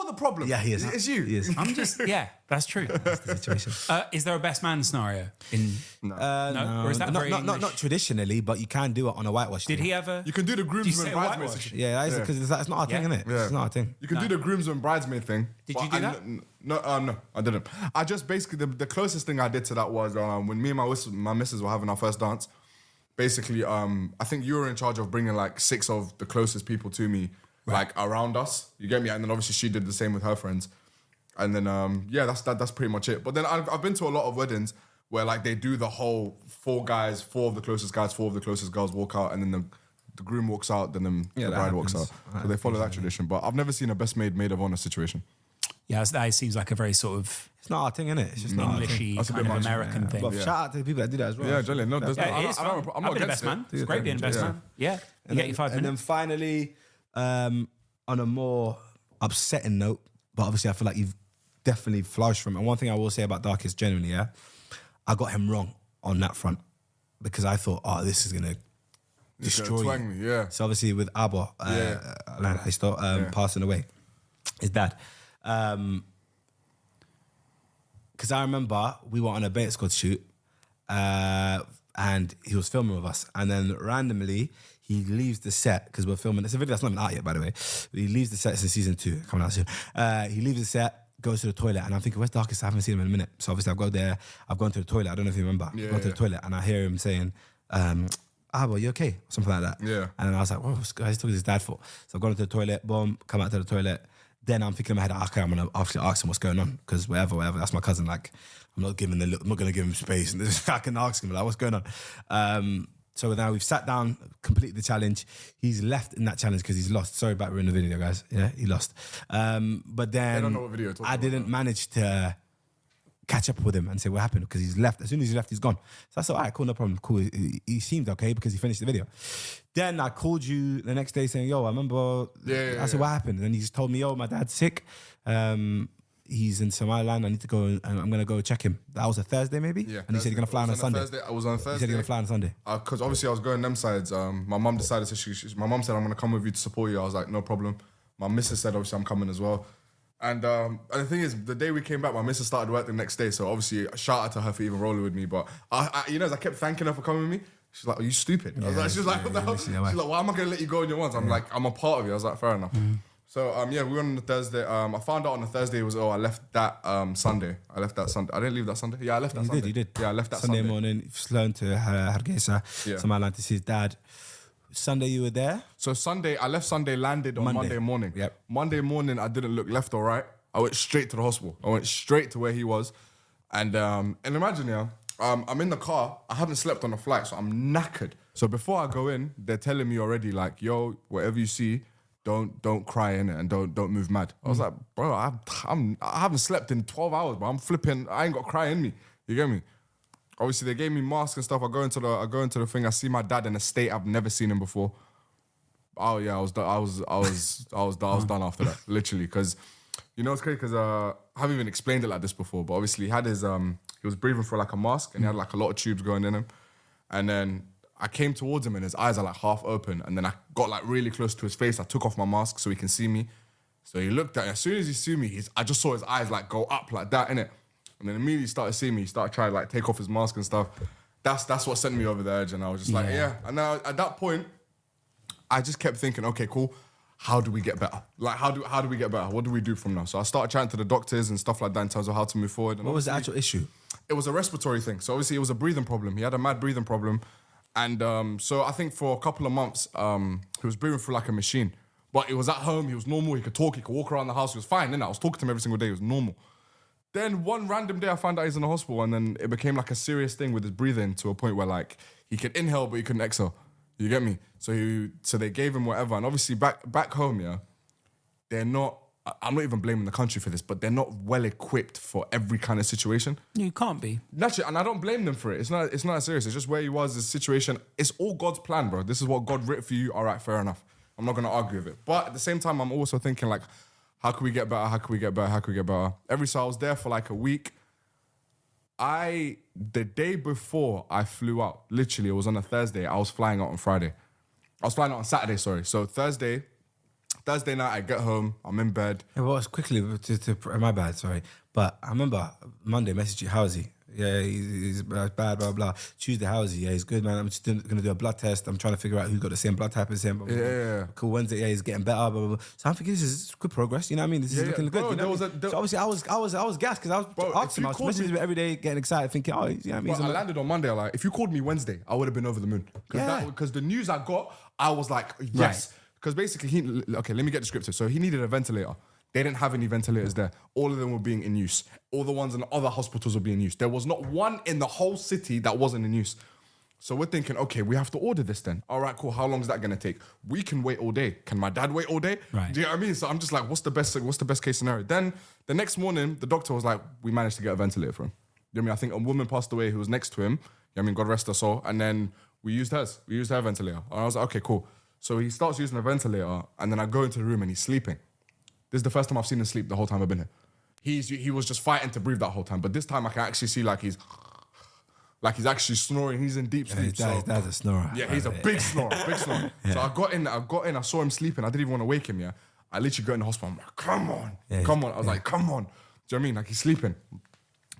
the problem. Yeah, he is. It's you. He is. I'm just, that's true. the situation. Is there a best man scenario in? No. Or is that very not English? traditionally, but you can do it on a whitewash. Did thing. he ever? You can do the Did you groomsmen say bridesmaid. whitewash? Yeah, because it's not our thing, Yeah. isn't it? Yeah. It's not our thing. You can do the groomsmen bridesmaid thing. Did but you do that? No, I didn't. I just basically the closest thing I did to that was when me and my missus were having our first dance. Basically, I think you were in charge of bringing like 6 of the closest people to me, like around us. You get me? And then obviously she did the same with her friends. And then that's pretty much it. But then I've been to a lot of weddings where like they do the whole 4 guys, 4 of the closest guys, 4 of the closest girls walk out, and then the groom walks out, then the that bride walks out. happens. So they follow that tradition. But I've never seen a best maid of honor situation. Yeah, that seems like a very sort of It's not our thing, innit? It's just not our thing. Englishy That's a kind bit of much. American thing. But shout out to the people that do that as well. Yeah, Jelly. No, there's Yeah, it is I'm fun. not I've been a against best man. it. It's great being a best man. Yeah, you get your 5 And then minutes. finally, on a more upsetting note, but obviously I feel like you've definitely flourished from it. And one thing I will say about Dark is genuinely, yeah, I got him wrong on that front because I thought, oh, this is going to destroy twang you. me, yeah. So obviously with Abba, passing away, his dad. Because I remember we were on a betasquad shoot and he was filming with us. And then randomly, he leaves the set because we're filming. It's a video that's not even out yet, by the way. He leaves the set. It's in season 2, coming out soon. He leaves the set, goes to the toilet, and I'm thinking, where's Darkest? I haven't seen him in a minute. So obviously I've gone there. I've gone to the toilet. I don't know if you remember. I've gone to the toilet, and I hear him saying, well, you okay? Something like that. Yeah. And then I was like, what's he's talking to his dad for? So I've gone to the toilet, boom, come out to the toilet. Then I'm thinking in my head, okay, I'm gonna actually ask him what's going on because whatever, that's my cousin. Like, I'm not gonna give him space, and I can ask him like, what's going on. So now we've sat down, completed the challenge. He's left in that challenge because he's lost. Sorry about ruining the video, guys. Yeah, he lost. But then They don't know what video you're talking I didn't manage to catch up with him and say what happened because he's left. As soon as he left, he's gone. So I said, all right, cool, no problem, cool. He seemed okay because he finished the video. Then I called you the next day saying, yo, I remember. I said, what happened? And then he just told me, yo, my dad's sick. He's in Somaliland. I need to go and I'm going to go check him. That was a Thursday maybe? Yeah. And he said he's going to fly on a Sunday. I was on He said Thursday. he's going to fly on Sunday. Because obviously I was going them sides. My mum decided my mum said, I'm going to come with you to support you. I was like, no problem. My missus said, obviously, I'm coming as well. And the thing is, the day we came back, my missus started work the next day. So obviously, shout out to her for even rolling with me. But, as I kept thanking her for coming with me, she's like, are you stupid? I was like, she's like, what the hell? She's like, why am I going to let you go on your ones? I'm like, I'm a part of you. I was like, fair enough. So, we went on the Thursday. I found out on the Thursday I left that Sunday. I left that Sunday. I didn't leave that Sunday. Yeah, I left that Sunday. You did. Yeah, I left that Sunday Sunday. morning, flown to Hargeisa, Somaliland to see his dad. Sunday you were there? So I left Sunday, landed on Monday morning. Yep. Monday morning, I didn't look left or right. I went straight to the hospital. I went straight to where he was. And imagine, I'm in the car. I haven't slept on the flight, so I'm knackered. So before I go in, they're telling me already, like, yo, whatever you see, don't cry in it and don't move mad. I was like, bro, I haven't slept in 12 hours, but I'm flipping. I ain't got cry in me. You get me? Obviously, they gave me masks and stuff. I go into the thing. I see my dad in a state I've never seen him before. Oh yeah, I was done after that, literally. Because it's crazy. Because I haven't even explained it like this before. But obviously, he had his he was breathing through like a mask, and he had like a lot of tubes going in him. And then I came towards him, and his eyes are like half open. And then I got like really close to his face. I took off my mask so he can see me. So he looked at me. As soon as he saw me, I just saw his eyes like go up like that, innit? And then immediately started seeing me. He started trying to like take off his mask and stuff. That's what sent me over the edge. And I was just like, yeah. And now at that point, I just kept thinking, okay, cool. How do we get better? Like, how do we get better? What do we do from now? So I started chatting to the doctors and stuff like that in terms of how to move forward. And What was the actual issue? it was a respiratory thing. So obviously it was a breathing problem. He had a mad breathing problem. And so I think for a couple of months, he was breathing through like a machine. But it was at home, he was normal, he could talk, he could walk around the house, he was fine, innit? I was talking to him every single day, he was normal. Then one random day I found out he's in the hospital, and then it became like a serious thing with his breathing to a point where like he could inhale but he couldn't exhale. You get me? So they gave him whatever. And obviously back home, yeah, they're not, I'm not even blaming the country for this, but they're not well equipped for every kind of situation. You can't be. Naturally, and I don't blame them for it. It's not that serious. It's just where he was, the situation. It's all God's plan, bro. This is what God wrote for you. All right, fair enough. I'm not going to argue with it. But at the same time, I'm also thinking like, how can we get better? How can we get better? How can we get better? So I was there for like a week. The day before I flew out, literally, it was on a Thursday. I was flying out on Friday. I was flying out on Saturday, sorry. So Thursday night, I get home, I'm in bed. Yeah, well, quickly, my bad, sorry. But I remember Monday, message you, how is he? Yeah, he's bad, blah, blah. Tuesday, how is he? Yeah, he's good, man. I'm just going to do a blood test. I'm trying to figure out who's got the same blood type as him. Blah, blah, blah. Yeah. Cool, Wednesday, yeah, he's getting better, blah, blah, blah. So I'm thinking this is good progress, you know what I mean? This is looking good. Bro, you know so obviously I was gassed because I was asking him, I was messaging him every day, getting excited, thinking, oh, you know what I mean? But I landed on Monday, like, if you called me Wednesday, I would have been over the moon. Because the news I got, I was like, yes. Because basically, let me get descriptive. So he needed a ventilator. They didn't have any ventilators there. All of them were being in use. All the ones in the other hospitals were being used. There was not one in the whole city that wasn't in use. So we're thinking, okay, we have to order this then. All right, cool. How long is that gonna take? We can wait all day. Can my dad wait all day? Right. Do you know what I mean? So I'm just like, what's the best case scenario? Then the next morning, the doctor was like, we managed to get a ventilator for him. You know what I mean? I think a woman passed away who was next to him. You know what I mean? God rest her soul. And then we used hers. We used her ventilator. And I was like, okay, cool. So he starts using the ventilator, and then I go into the room and he's sleeping. This is the first time I've seen him sleep the whole time I've been here. He was just fighting to breathe that whole time. But this time I can actually see like he's actually snoring. He's in deep sleep. His dad's a snorer. Yeah, he's a big snorer, big snorer. So I got in, I saw him sleeping. I didn't even want to wake him, yeah. I literally got in the hospital. I'm like, come on. I was like, come on. Do you know what I mean? Like, he's sleeping.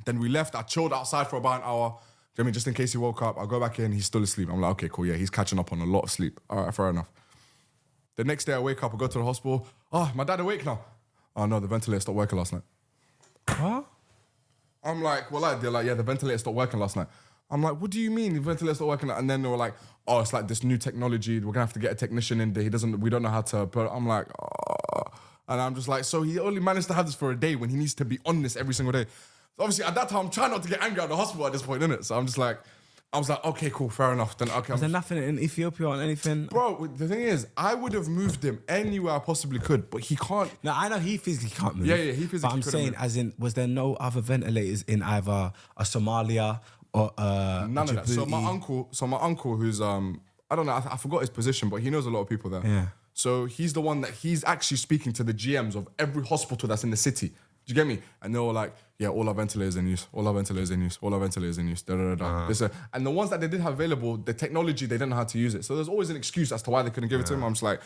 Then we left. I chilled outside for about an hour. Do you know what I mean? Just in case he woke up. I go back in. He's still asleep. I'm like, okay, cool. Yeah, he's catching up on a lot of sleep. All right, fair enough. The next day I wake up. I go to the hospital. Oh, my dad awake now. Oh, no, the ventilator stopped working last night. What? I'm like, well, they're like, yeah, the ventilator stopped working last night. I'm like, what do you mean the ventilator's not working? And then they were like, oh, it's like this new technology. We're gonna have to get a technician in there. We don't know how to. But I'm like, oh. And I'm just like, so he only managed to have this for a day when he needs to be on this every single day. So obviously at that time, I'm trying not to get angry at the hospital at this point, innit? So I'm just like, I was like, okay, cool, fair enough. Then okay. Was there nothing in Ethiopia or anything? Bro, the thing is, I would have moved him anywhere I possibly could, but he can't. No, I know he physically can't move. Yeah, he physically But I'm couldn't saying, move. as in, was there no other ventilators in either a Somalia or None of that. So Djibouti? my uncle, who's I don't know, I forgot his position, but he knows a lot of people there. Yeah. So he's the one that he's actually speaking to the GMs of every hospital that's in the city. Do you get me? And they were like, yeah, all our ventilators in use, all our ventilators in use, all our ventilators in use, da da da da. And the ones that they did have available, the technology, they didn't know how to use it. So there's always an excuse as to why they couldn't give it to him. I'm just like,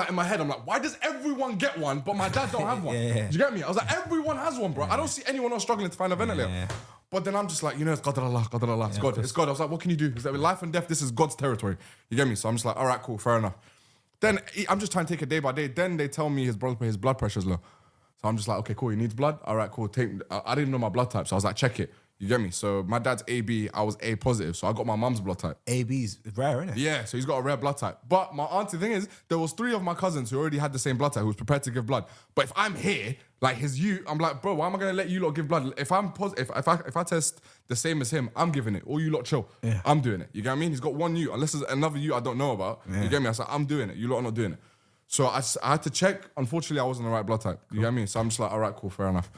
in my head, I'm like, why does everyone get one, but my dad don't have one? Yeah. Do you get me? I was like, everyone has one, bro. I don't see anyone else struggling to find a ventilator. Yeah. But then I'm just like, it's Qadar Allah, Qadar Allah. It's God, it's God. I was like, what can you do? It's like, with life and death, this is God's territory. You get me? So I'm just like, all right, cool, fair enough. Then I'm just trying to take it day by day. Then they tell me his blood pressure's low. So I'm just like, okay, cool, he needs blood? All right, cool, I didn't know my blood type, so I was like, check it. You get me? So my dad's AB, I was A positive, so I got my mum's blood type. AB's rare, isn't it? Yeah, so he's got a rare blood type. But my auntie, thing is, there was 3 of my cousins who already had the same blood type, who was prepared to give blood. But if I'm here, like I'm like, bro, why am I gonna let you lot give blood? If I'm positive, if I test the same as him, I'm giving it. All you lot chill. Yeah. I'm doing it. You get what I mean? He's got one you, unless there's another you I don't know about. Yeah. You get me? I said, I'm doing it. You lot are not doing it. So I had to check. Unfortunately, I wasn't the right blood type. You get me? So I'm just like, all right, cool, fair enough.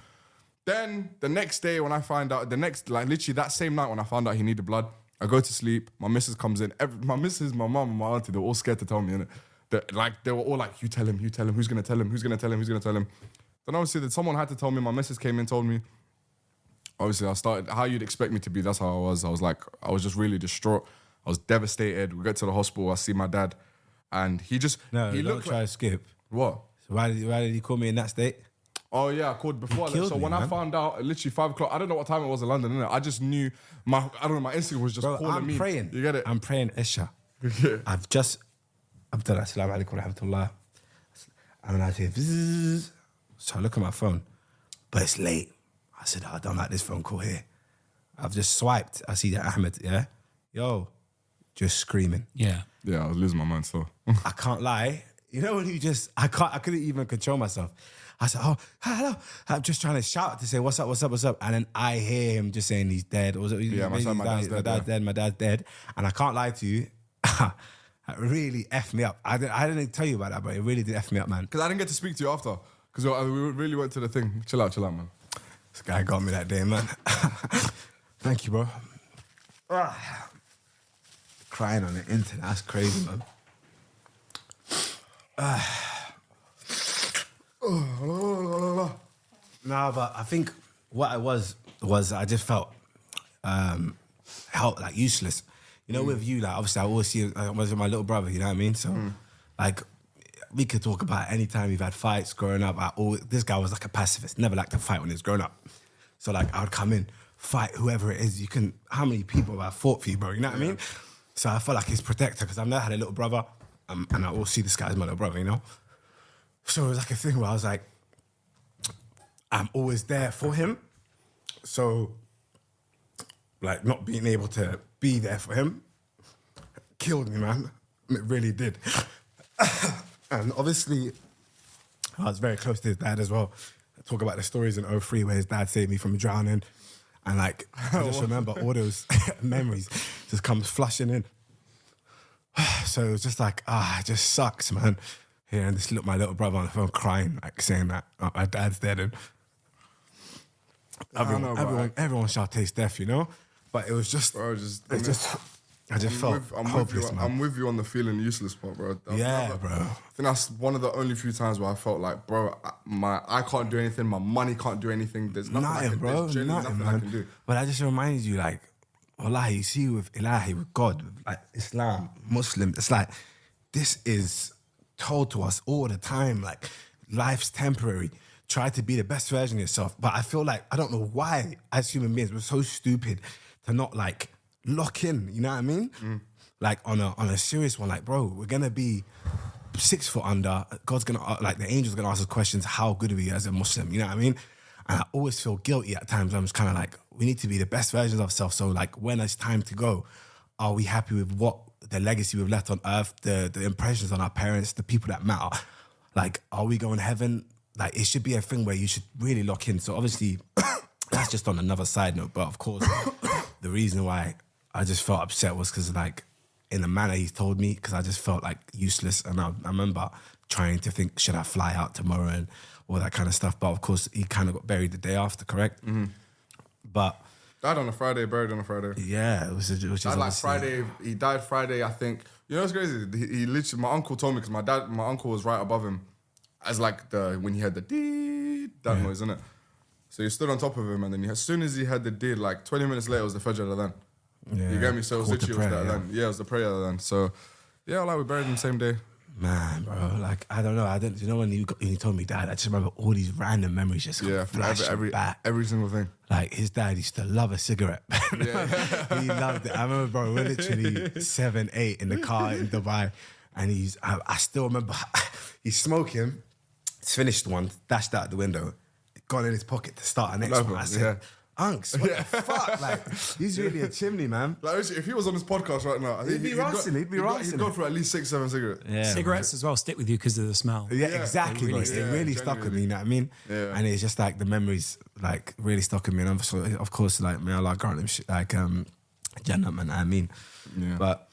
Then the next day when I find out, literally that same night when I found out he needed blood, I go to sleep. My missus comes in. My missus, my mum, and my auntie, they were all scared to tell me, innit? They were all like, you tell him, who's gonna tell him, who's gonna tell him, who's gonna tell him. Then obviously someone had to tell me. My missus came in, told me. Obviously, I started how you'd expect me to be. That's how I was. I was just really distraught. I was devastated. We get to the hospital. I see my dad, and he Don't try to skip. What? So why did he call me in that state? Oh yeah, I called before. killed So me, when I man. found out, literally 5 o'clock, I don't know what time it was in London, innit? I just knew my instinct was just Bro, calling I'm me. praying. You get it? I'm praying Isha. Yeah. I've done Assalamu alaikum wa rahmatullah. And then I say, "Bzzz." So I look at my phone, but it's late. I said, I don't like this phone call here. I've just swiped. I see that Ahmed, yeah? Yo, just screaming. Yeah. Yeah, I was losing my mind still. I can't lie. You know when you just, I couldn't even control myself. I said, oh, hello. I'm just trying to shout to say, what's up, what's up, what's up? And then I hear him just saying he's dead. Or was it, Yeah, my dad's dead. My dad's dead. And I can't lie to you, it really effed me up. I didn't tell you about that, but it really did F me up, man. Because I didn't get to speak to you after. Because we really went to the thing. Chill out, man. This guy got me that day, man. Thank you, bro. Crying on the internet, that's crazy, man. No, but I think what it was I just felt like useless. You know, with you, like obviously I always see I was with my little brother, you know what I mean? So like we could talk about any time we've had fights growing up. This guy was like a pacifist, never liked to fight when he was growing up. So like I would come in, fight whoever it is. How many people have I fought for you, bro? You know what I mean? So I felt like his protector because I've never had a little brother, and I always see this guy as my little brother, you know? So it was like a thing where I was like, I'm always there for him. So, like, not being able to be there for him killed me, man. It really did. And obviously, I was very close to his dad as well. I talk about the stories in 03 where his dad saved me from drowning. And like, I just remember all those memories just comes flushing in. So it was just like, it just sucks, man. Yeah, and my little brother on the phone crying, like saying that my dad's dead, and everyone shall taste death, you know. But it was just, Bro, I just felt hopeless, man. I'm with you on the feeling useless part, bro. Bro. I think that's one of the only few times where I felt like, bro, I can't do anything. My money can't do anything. There's nothing, bro. Nothing, I can do. But I just reminded you, like, wallahi, you see with Ilahi, with God, with like Islam, Muslim, it's like, this is told to us all the time, like, life's temporary. Try to be the best version of yourself. But I feel like, I don't know why, as human beings, we're so stupid to not, like, lock in, you know what I mean? Like, on a serious one, like, bro, we're gonna be 6 foot under. God's gonna, like, the angel's gonna ask us questions, how good are we as a Muslim, you know what I mean? And I always feel guilty at times. I'm just kind of like, we need to be the best versions of ourselves. So, like, when it's time to go, are we happy with what the legacy we've left on earth, the impressions on our parents, the people that matter? Like, are we going to heaven? Like, it should be a thing where you should really lock in. So obviously, that's just on another side note. But of course, the reason why I just felt upset was because, like, in the manner he told me, because I just felt like useless. And I remember trying to think, should I fly out tomorrow and all that kind of stuff. But of course, he kind of got buried the day after, correct? Mm-hmm. But died on a Friday, buried on a Friday. Yeah, it was died like Friday. He died Friday, I think. You know what's crazy? He literally, my uncle told me, because my uncle was right above him, as like when he had the that noise, innit? So he stood on top of him, and then as soon as he had the like 20 minutes later, it was the Fajr Adhan. Yeah. You get me? So it was literally the Adhan. Yeah, it was the prayer Adhan. So yeah, like we buried him the same day. Man, bro, like, I don't know. You know, when you told me dad, I just remember all these random memories just flashing back. Every single thing. Like, his dad used to love a cigarette. He loved it. I remember, bro, we're literally 7, 8 in the car in Dubai, and I still remember, he's smoking, he's finished one, dashed out the window, gone in his pocket to start a next one. I said, Unks, what the fuck? Like, he's really a chimney, man. Like, if he was on this podcast right now, he'd be rancing. He'd go for at least 6, 7 cigarettes. Yeah, cigarettes as well stick with you because of the smell. Yeah, exactly. It really stuck with me, you know what I mean? Yeah. And it's just like the memories, like, really stuck with me. And of course, like, may Allah grant him, like, Jannah, man, I mean. Yeah. But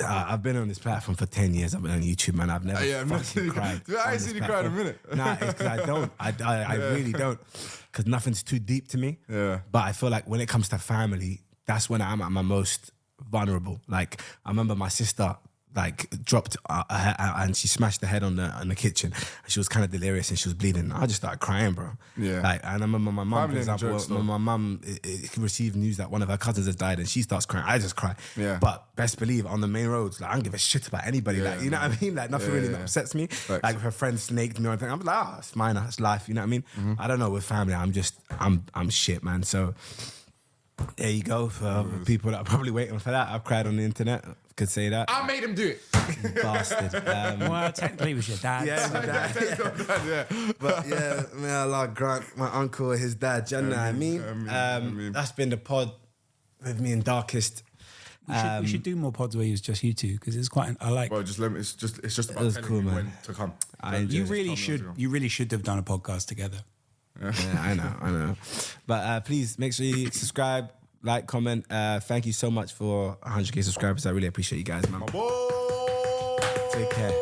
I've been on this platform for 10 years. I've been on YouTube, man. I've never fucking cried. I ain't seen you cry in a minute. Nah, it's because I don't. I really don't. Because nothing's too deep to me. Yeah. But I feel like when it comes to family, that's when I'm at my most vulnerable. Like, I remember my sister, like, dropped and she smashed her head on the kitchen. And she was kind of delirious and she was bleeding. I just started crying, bro. Yeah. Like, and I remember my mum, for example, my mum received news that one of her cousins has died and she starts crying. I just cry. Yeah. But best believe, on the main roads, like, I don't give a shit about anybody. Like, you know what I mean? Like, nothing really upsets me. Right. Like, if her friend snaked me or anything, I'm like, it's mine, it's life. You know what I mean? Mm-hmm. I don't know, with family, I'm shit, man. So there you go. For people that are probably waiting for that, I've cried on the internet. Could say that. I made him do it. Bastard. Well, technically it was your dad. Yeah, so. dad. But yeah, may Allah grant my uncle, his dad, Jannah. I mean, that's been the pod with me and Darkest. We should do more pods where it's just you two, because it's quite. I like. Bro, just let me. It's just about telling you when to come. You really should have done a podcast together. Yeah, I know. But please make sure you subscribe. Like, comment. Thank you so much for 100k subscribers. I really appreciate you guys, man. Take care.